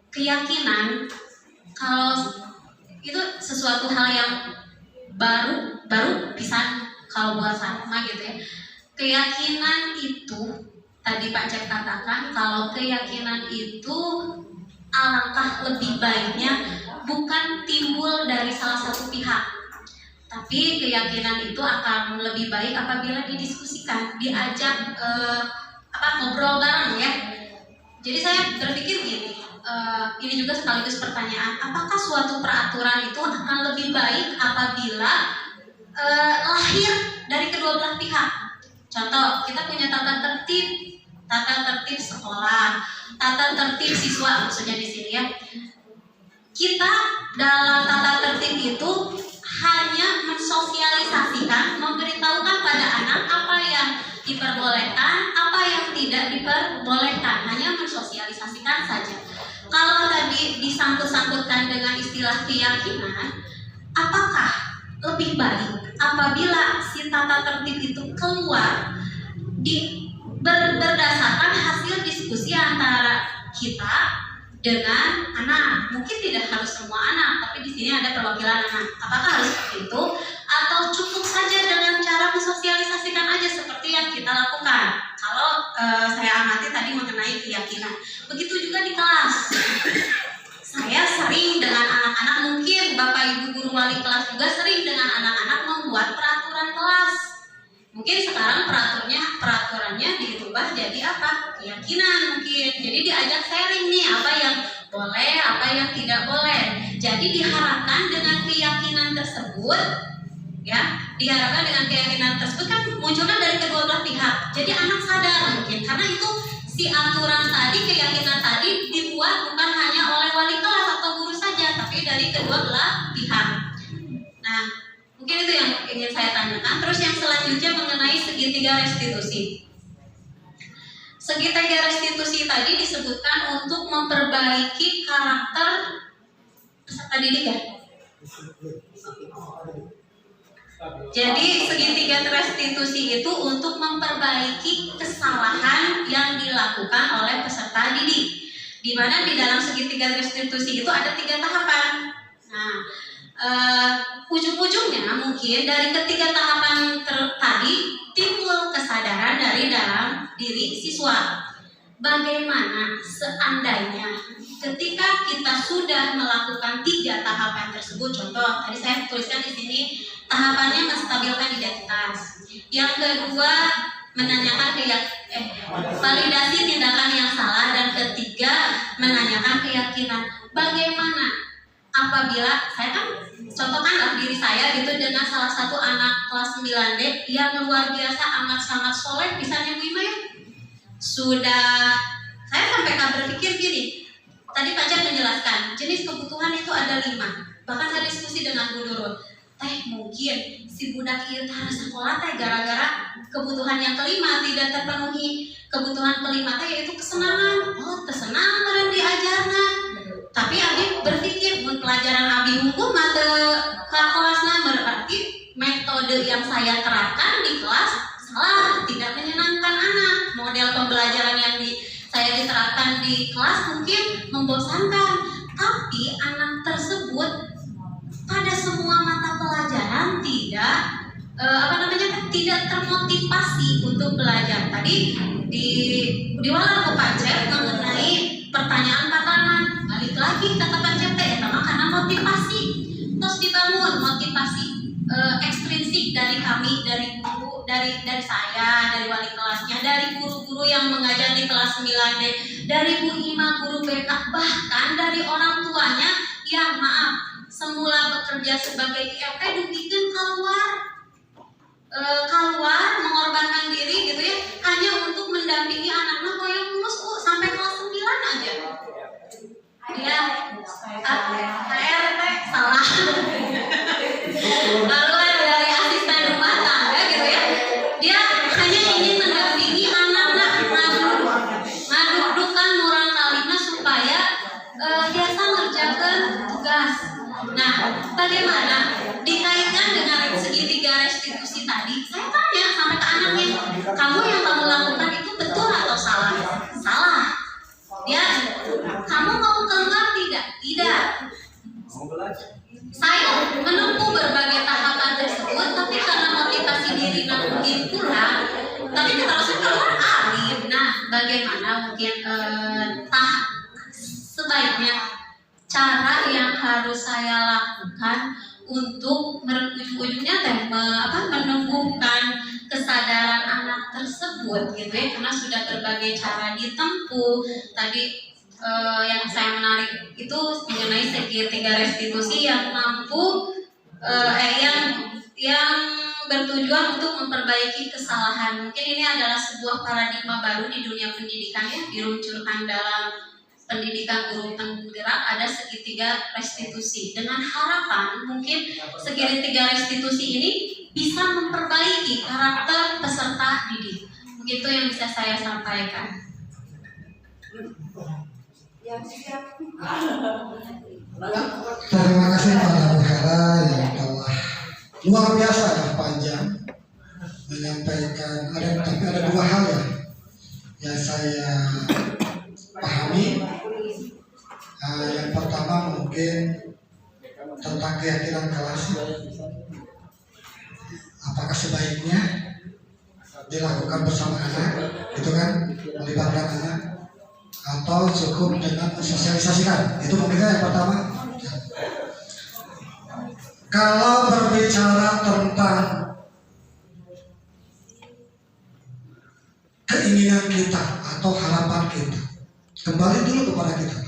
Keyakinan, kalau itu sesuatu hal yang baru bisa kalau buat sama gitu ya. Keyakinan itu tadi Pak Cep katakan, kalau keyakinan itu alangkah lebih baiknya bukan timbul dari salah satu pihak, tapi keyakinan itu akan lebih baik apabila didiskusikan, diajak ngobrol bareng ya. Jadi saya berpikir gini, ini juga sekaligus pertanyaan, apakah suatu peraturan itu akan lebih baik apabila lahir dari kedua belah pihak? Contoh, kita punya tata tertib sekolah, tata tertib siswa maksudnya di sini ya. Kita dalam tata tertib itu hanya mensosialisasikan, memberitahukan pada anak apa yang diperbolehkan, apa yang tidak diperbolehkan, hanya mensosialisasikan saja. Kalau tadi disangkut-sangkutkan dengan istilah keyakinan, apakah lebih baik apabila si tata tertib itu keluar berdasarkan hasil diskusi antara kita dengan anak? Mungkin tidak harus semua anak, tapi di sini ada perwakilan anak. Apakah harus seperti itu, atau cukup saja dengan cara mensosialisasikan aja seperti yang kita lakukan? Kalau saya amati tadi mengenai keyakinan, begitu juga di kelas. Saya sering dengan anak-anak, mungkin Bapak Ibu guru wali kelas juga sering dengan anak-anak membuat peraturan kelas. Mungkin sekarang peraturannya dirubah jadi apa? Keyakinan mungkin. Jadi diajak sharing nih, apa yang boleh, apa yang tidak boleh. Jadi diharapkan dengan keyakinan tersebut, ya, kan munculnya dari kedua belah pihak. Jadi anak sadar mungkin, karena itu si aturan tadi, keyakinan tadi dibuat bukan hanya oleh wali kelas atau guru saja, tapi dari kedua belah pihak. Nah, mungkin itu yang ingin saya tanyakan. Terus yang selanjutnya mengenai segitiga restitusi. Segitiga restitusi tadi disebutkan untuk memperbaiki karakter peserta didik ya. Jadi segitiga restitusi itu untuk memperbaiki kesalahan yang dilakukan oleh peserta didik. Di mana di dalam segitiga restitusi itu ada 3 tahapan. Nah, ujung-ujungnya mungkin dari ketiga tahapan tadi timbul kesadaran dari dalam diri siswa. Bagaimana seandainya ketika kita sudah melakukan 3 tahapan tersebut, contoh tadi saya tuliskan di sini tahapannya menstabilkan identitas, yang kedua menanyakan validasi tindakan yang salah, dan ketiga menanyakan keyakinan. Bagaimana apabila saya kan contohkanlah diri saya gitu dengan salah satu anak kelas 9D yang luar biasa amat sangat soleh, misalnya Bu Ima ya, sudah saya sampai berpikir gini, tadi Pak Cep menjelaskan jenis kebutuhan itu ada 5, bahkan saya diskusi dengan Bu Nurul, mungkin si budak ieu teh sekolah teh gara-gara kebutuhan yang kelima tidak terpenuhi. Kebutuhan kelima teh yaitu kesenangan. Oh, kesenangan meureun diajarna. Tapi Abi berpikir mun pelajaran Abi hukum atau ke kelasna berarti metode yang saya terapkan di kelas salah, tidak menyenangkan anak. Model pembelajaran yang saya diterapkan di kelas mungkin membosankan. Tapi anak tersebut pada semua mata pelajaran tidak termotivasi untuk belajar. Tadi di walau Pak Cep mengenai pertanyaan pertama, balik lagi kata Pak Cep karena motivasi. Terus dibangun motivasi ekstrinsik dari kami, dari guru, dari saya, dari wali kelasnya, dari guru-guru yang mengajar di kelas 9D, dari Bu Ima guru BK, bahkan dari orang tuanya yang semula bekerja sebagai IRT dipikir keluar mengorbankan diri gitu ya, hanya untuk mendampingi anak-anak yang lulus sampai kelas 9 aja. Ya, ART salah. Lalu dari asisten rumah Nah, bagaimana dikaitkan dengan segitiga restitusi tadi? Saya tanya sampai ke anaknya, kamu yang kamu lakukan itu betul atau salah? Salah. Dia, kamu mau keluar tidak? Tidak. Saya menempuh berbagai tahapan tersebut, tapi karena motivasi diri mungkin kurang, tapi keterusan keluar alif. Nah, bagaimana mungkin sebaiknya cara yang harus saya lakukan untuk ujung-ujungnya menumbuhkan kesadaran anak tersebut gitu ya, karena sudah berbagai cara ditempuh. Tadi yang saya menarik itu mengenai segitiga restitusi yang mampu yang bertujuan untuk memperbaiki kesalahan. Mungkin ini adalah sebuah paradigma baru di dunia pendidikan yang diluncurkan dalam pendidikan guru penggerak, ada segitiga restitusi dengan harapan mungkin segitiga restitusi ini bisa memperbaiki karakter peserta didik. Begitu yang bisa saya sampaikan. Terima kasih Pak Bukhara yang telah luar biasa ya, panjang menyampaikan. Ada dua hal ya yang saya pahami. Yang pertama mungkin tentang keyakinan kelas. Apakah sebaiknya dilakukan bersama anak, itu kan, melibatkan anak, atau cukup dengan mensosialisasikan? Itu mungkin yang pertama. Kalau berbicara tentang keinginan kita atau harapan kita, kembali dulu kepada kita.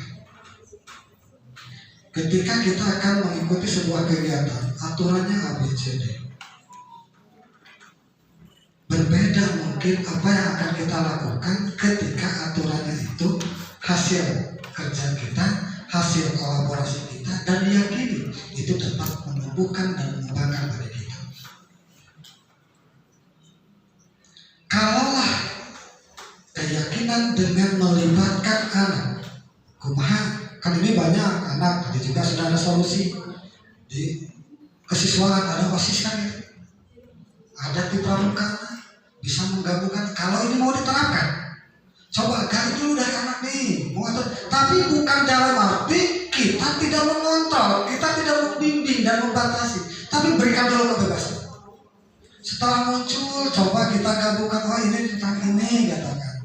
Ketika kita akan mengikuti sebuah kegiatan, aturannya ABCD. Berbeda mungkin apa yang akan kita lakukan ketika aturannya itu hasil kerja kita, hasil kolaborasi kita, dan diyakini itu dapat menumbuhkan dan mengembangkan pada kita. Kalaulah keyakinan dengan melibatkan anak, kumaha, kan ini banyak anak, tadi juga sudah ada solusi di kesiswaan, ada OSIS kan ya, ada di pramuka, bisa menggabungkan. Kalau ini mau diterapkan, coba gali dulu dari anak nih, tapi bukan dalam arti kita tidak mengontrol, kita tidak membimbing dan membatasi, tapi berikan dulu kebebasan. Setelah muncul, coba kita gabungkan, oh ini tentang ini, katakan.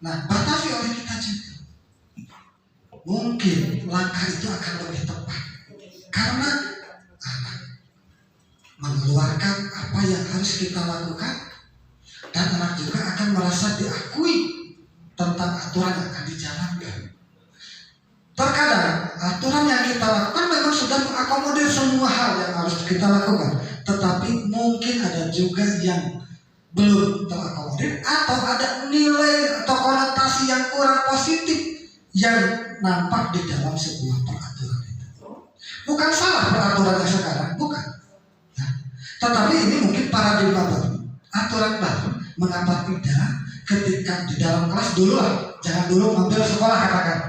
Nah, batasi oleh kita juga. Mungkin langkah itu akan lebih tepat karena anak mengeluarkan apa yang harus kita lakukan, dan anak juga akan merasa diakui tentang aturan yang akan dijalankan. Terkadang aturan yang kita lakukan memang sudah mengakomodir semua hal yang harus kita lakukan, tetapi mungkin ada juga yang belum terakomodir atau ada nilai atau konotasi yang kurang positif yang nampak di dalam sebuah peraturan itu. Bukan salah peraturan yang sekarang, bukan. Ya. Tetapi ini mungkin paradigma baru, aturan baru. Mengapa tidak ketika di dalam kelas dulu lah, jangan dulu ngambil sekolah katakan.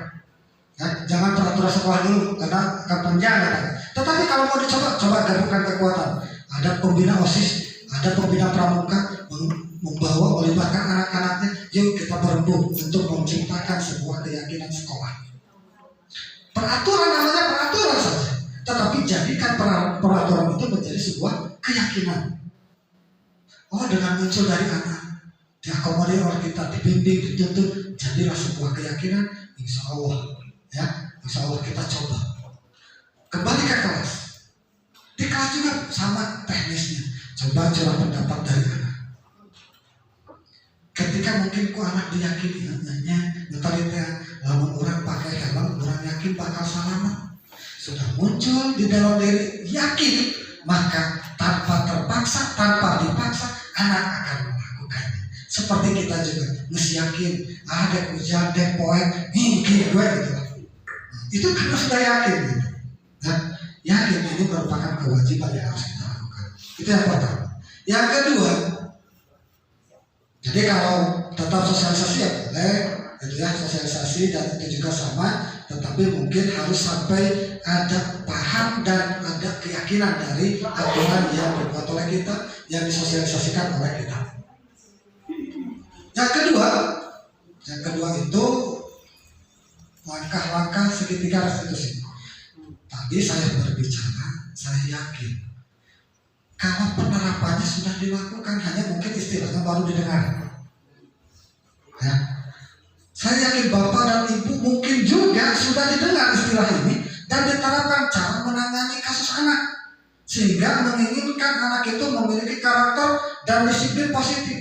Ya, jangan peraturan sekolah dulu karena akan panjang katakan. Tetapi kalau mau dicoba, coba gabungkan kekuatan. Ada pembina OSIS, ada pembina pramuka, membawa melibatkan anak-anaknya. Yuk kita berembuk untuk menciptakan sebuah keyakinan sekolah. Peraturan namanya peraturan saja, tetapi jadikan peraturan itu menjadi sebuah keyakinan. Oh, dengan muncul dari anak, diakomodir oleh kita, dibimbing, dituntut, jadilah sebuah keyakinan. Insya Allah, ya, insya Allah kita coba. Kembali ke kelas. Di kelas juga sama teknisnya. Coba curah pendapat dari anak. Ketika mungkin ku anak diyakini namanya netralitas, lamun orang pakai helm, orang yakin bakal selamat. Sudah muncul di dalam diri yakin, maka tanpa terpaksa, tanpa dipaksa, anak akan melakukannya. Seperti kita juga yakin, ada hujan, ada poin, mungkin gue gitu. Itu karena sudah yakin gitu. Dan yakin ini merupakan kewajiban yang harus kita lakukan. Itu yang pertama. Yang kedua, jadi kalau tetap sosialisasi ya boleh, gitu ya, sosialisasi, dan itu juga sama tetapi mungkin harus sampai ada paham dan ada keyakinan dari aturan yang dibuat oleh kita, yang disosialisasikan oleh kita. Yang kedua itu langkah-langkah segitiga restitusi. Tadi saya berbicara, saya yakin kalau penerapannya sudah dilakukan, hanya mungkin istilahnya baru didengar. Ya. Saya yakin Bapak dan Ibu mungkin juga sudah didengar istilah ini dan diterapkan cara menangani kasus anak, sehingga menginginkan anak itu memiliki karakter dan disiplin positif.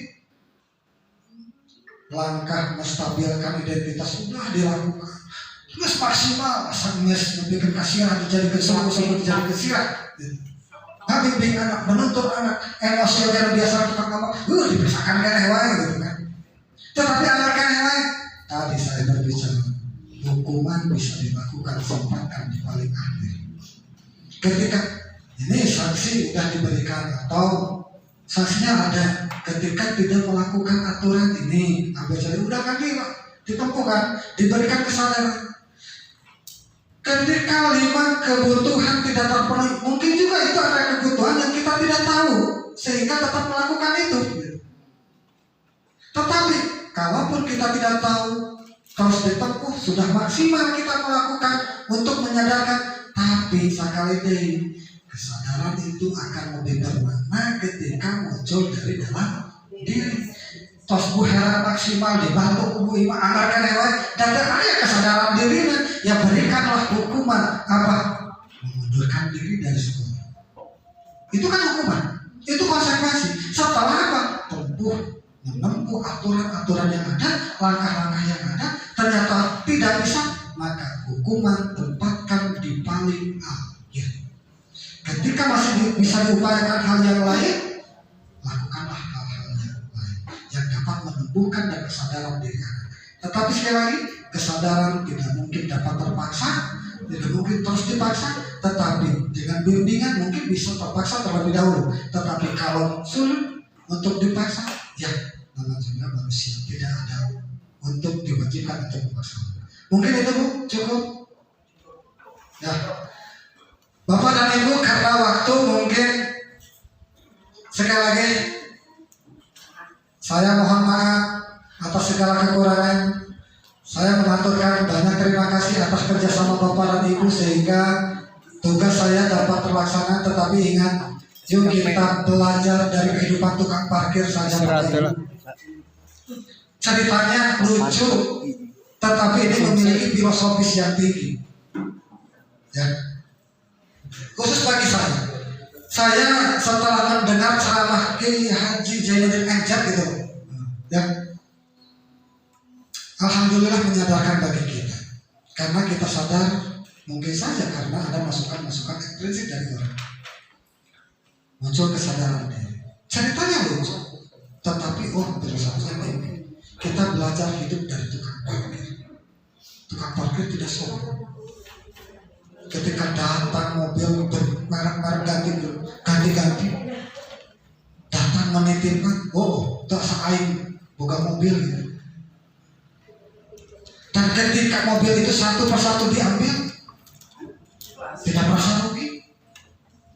Langkah menstabilkan identitas sudah dilakukan. Terus maksimal, sangat membuat kasihan dijadikan sungguh-sungguh dijadikan kasihan. Bimbing anak, menuntut anak, emosi yang biasa tukang ngomong, dibiasakan kan hewan gitu kan. Tetapi anak kan hewan. Tadi saya berbicara, hukuman bisa dilakukan sempatkan di paling akhir. Ketika ini sanksi sudah diberikan atau sanksinya ada, ketika tidak melakukan aturan ini, jadi udah kan ditempuhkan, diberikan kesadaran. Ketika 5 kebutuhan tidak terpenuhi, mungkin juga itu ada kebutuhan yang kita tidak tahu, sehingga tetap melakukan itu. Tetapi kalaupun kita tidak tahu, terus ditempuh, sudah maksimal kita melakukan untuk menyadarkan. Tapi sekali deh, kesadaran itu akan lebih bermakna ketika muncul dari dalam diri. Tos bu heran maksimal dibantu ibu ima anggarkan hewan dan ada kesadaran dirinya, ya berikanlah hukuman apa? Mengundurkan diri dari sekolah. Itu kan hukuman, itu konsekuensi. Setelah apa? Menempuh aturan-aturan yang ada, langkah-langkah yang ada, ternyata tidak bisa, maka hukuman tempatkan di paling akhir. Ketika masih bisa diupayakan hal yang lain, lakukanlah hal-hal yang lain yang dapat menumbuhkan dan kesadaran diri anak. Tetapi sekali lagi, kesadaran tidak mungkin dapat terpaksa, tidak mungkin terus dipaksa, tetapi dengan bimbingan mungkin bisa terpaksa terlebih dahulu. Tetapi kalau sulit untuk dipaksa, ya namanya manusia tidak ada untuk diwajibkan untuk dipaksa. Mungkin itu Bu, cukup. Ya, Bapak dan Ibu, karena waktu mungkin sekali lagi saya mohon maaf atas segala kekurangan. Saya mengaturkan banyak terima kasih atas kerjasama Bapak dan Ibu sehingga tugas saya dapat terlaksana. Tetapi ingat, yuk kita belajar dari kehidupan tukang parkir saja. Ceritanya lucu, tetapi ini memiliki filosofis yang tinggi. Ya. Khusus bagi saya setelah mendengar ceramah Kiai Haji Zainuddin Anjar gitu, ya, alhamdulillah menyadarkan bagi kita, karena kita sadar mungkin saja karena ada masukan-masukan eksplisit dari orang, muncul kesadaran diri. Ceritanya lucu, tetapi filosofisnya tinggi. Kita belajar hidup dari tukang parkir. Tukang parkir tidak sombong. Ketika datang mobil bermerek-merek ganti-ganti, datang menitipkan, tak saing buka mobil gitu. Dan ketika mobil itu satu persatu diambil, tidak merasa rugi,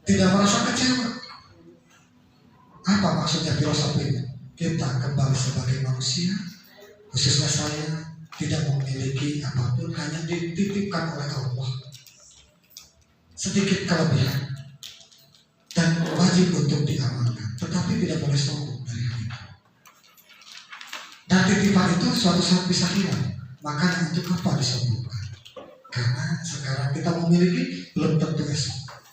tidak merasa kecewa. Apa maksudnya filosofinya? Kita kembali sebagai manusia, khususnya saya, tidak memiliki apapun, hanya dititipkan oleh Allah. Sedikit kelebihan dan wajib untuk diamalkan, tetapi tidak boleh sombong dari hal itu. Dan titipan itu suatu saat bisa hilang, maka untuk apa disombongkan? Karena sekarang kita memiliki, belum tentu esok.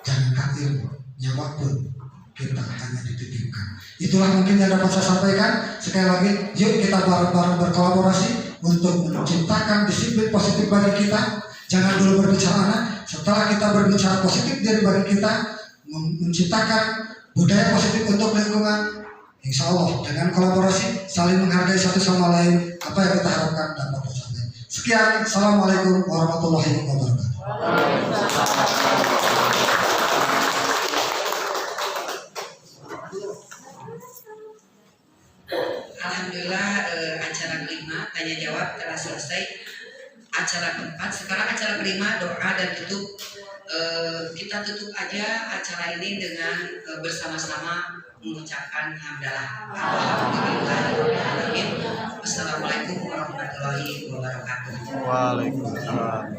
Jangankan ilmu, nyawa pun kita hanya dititipkan. Itulah mungkin yang dapat saya sampaikan. Sekali lagi, yuk kita bareng-bareng berkolaborasi untuk menciptakan disiplin positif bagi kita. Jangan dulu berbicara anak. Setelah kita berbicara positif dari bagi kita, menciptakan budaya positif untuk lingkungan, insya Allah dengan kolaborasi, saling menghargai satu sama lain, apa yang kita harapkan dapat tercapai. Sekian, assalamualaikum warahmatullahi wabarakatuh. Alhamdulillah, acara kelima tanya jawab telah selesai. Acara acara keempat. Sekarang acara kelima, doa dan tutup. Kita tutup aja acara ini dengan bersama-sama mengucapkan hamdalah. Alhamdulillahirobbilalamin. Wassalamualaikum warahmatullahi wabarakatuh. Waalaikumsalam.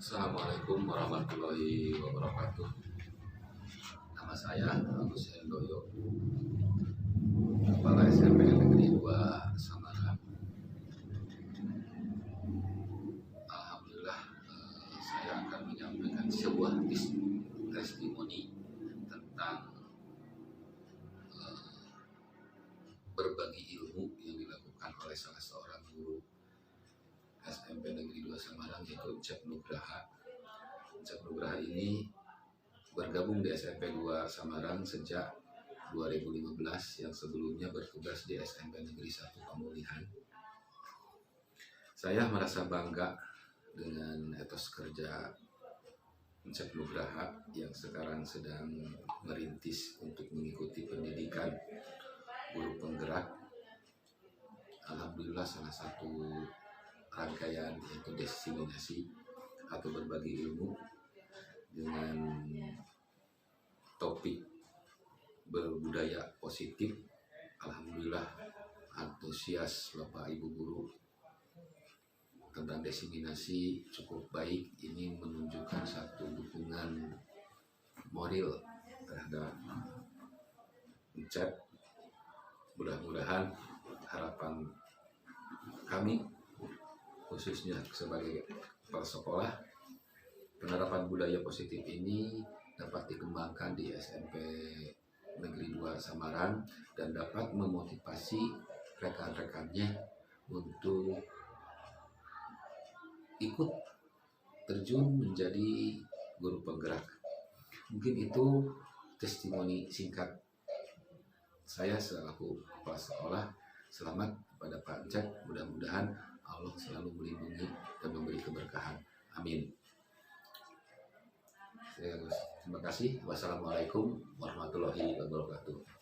Assalamualaikum warahmatullahi wabarakatuh. Nama saya Agus Hendoyo, Kepala SMP Negeri 2 Samarang. Alhamdulillah, saya akan menyampaikan sebuah testimoni tentang berbagi ilmu yang dilakukan oleh salah seorang guru SMP Negeri 2 Samarang, yaitu Cep Nugraha. Cep Nugraha ini bergabung di SMP 2 Samarang sejak 2015, yang sebelumnya bertugas di SMP Negeri 1 Pemulihan. Saya merasa bangga dengan etos kerja Cep Nugraha yang sekarang sedang merintis untuk mengikuti pendidikan guru penggerak. Alhamdulillah, salah satu rangkaian yaitu diseminasi atau berbagi ilmu dengan topik berbudaya positif. Alhamdulillah, antusias Bapak Ibu guru tentang diseminasi cukup baik. Ini menunjukkan satu dukungan moral terhadap Cep. Mudah-mudahan harapan kami khususnya sebagai kepala sekolah, penerapan budaya positif ini dapat dikembangkan di SMP Negeri 2 Samarang dan dapat memotivasi rekan-rekannya untuk ikut terjun menjadi guru penggerak. Mungkin itu testimoni singkat saya selaku kepala sekolah. Selamat kepada Pak Cep, mudah-mudahan Allah selalu melindungi dan memberi keberkahan. Amin. Terima kasih. Wassalamualaikum warahmatullahi wabarakatuh.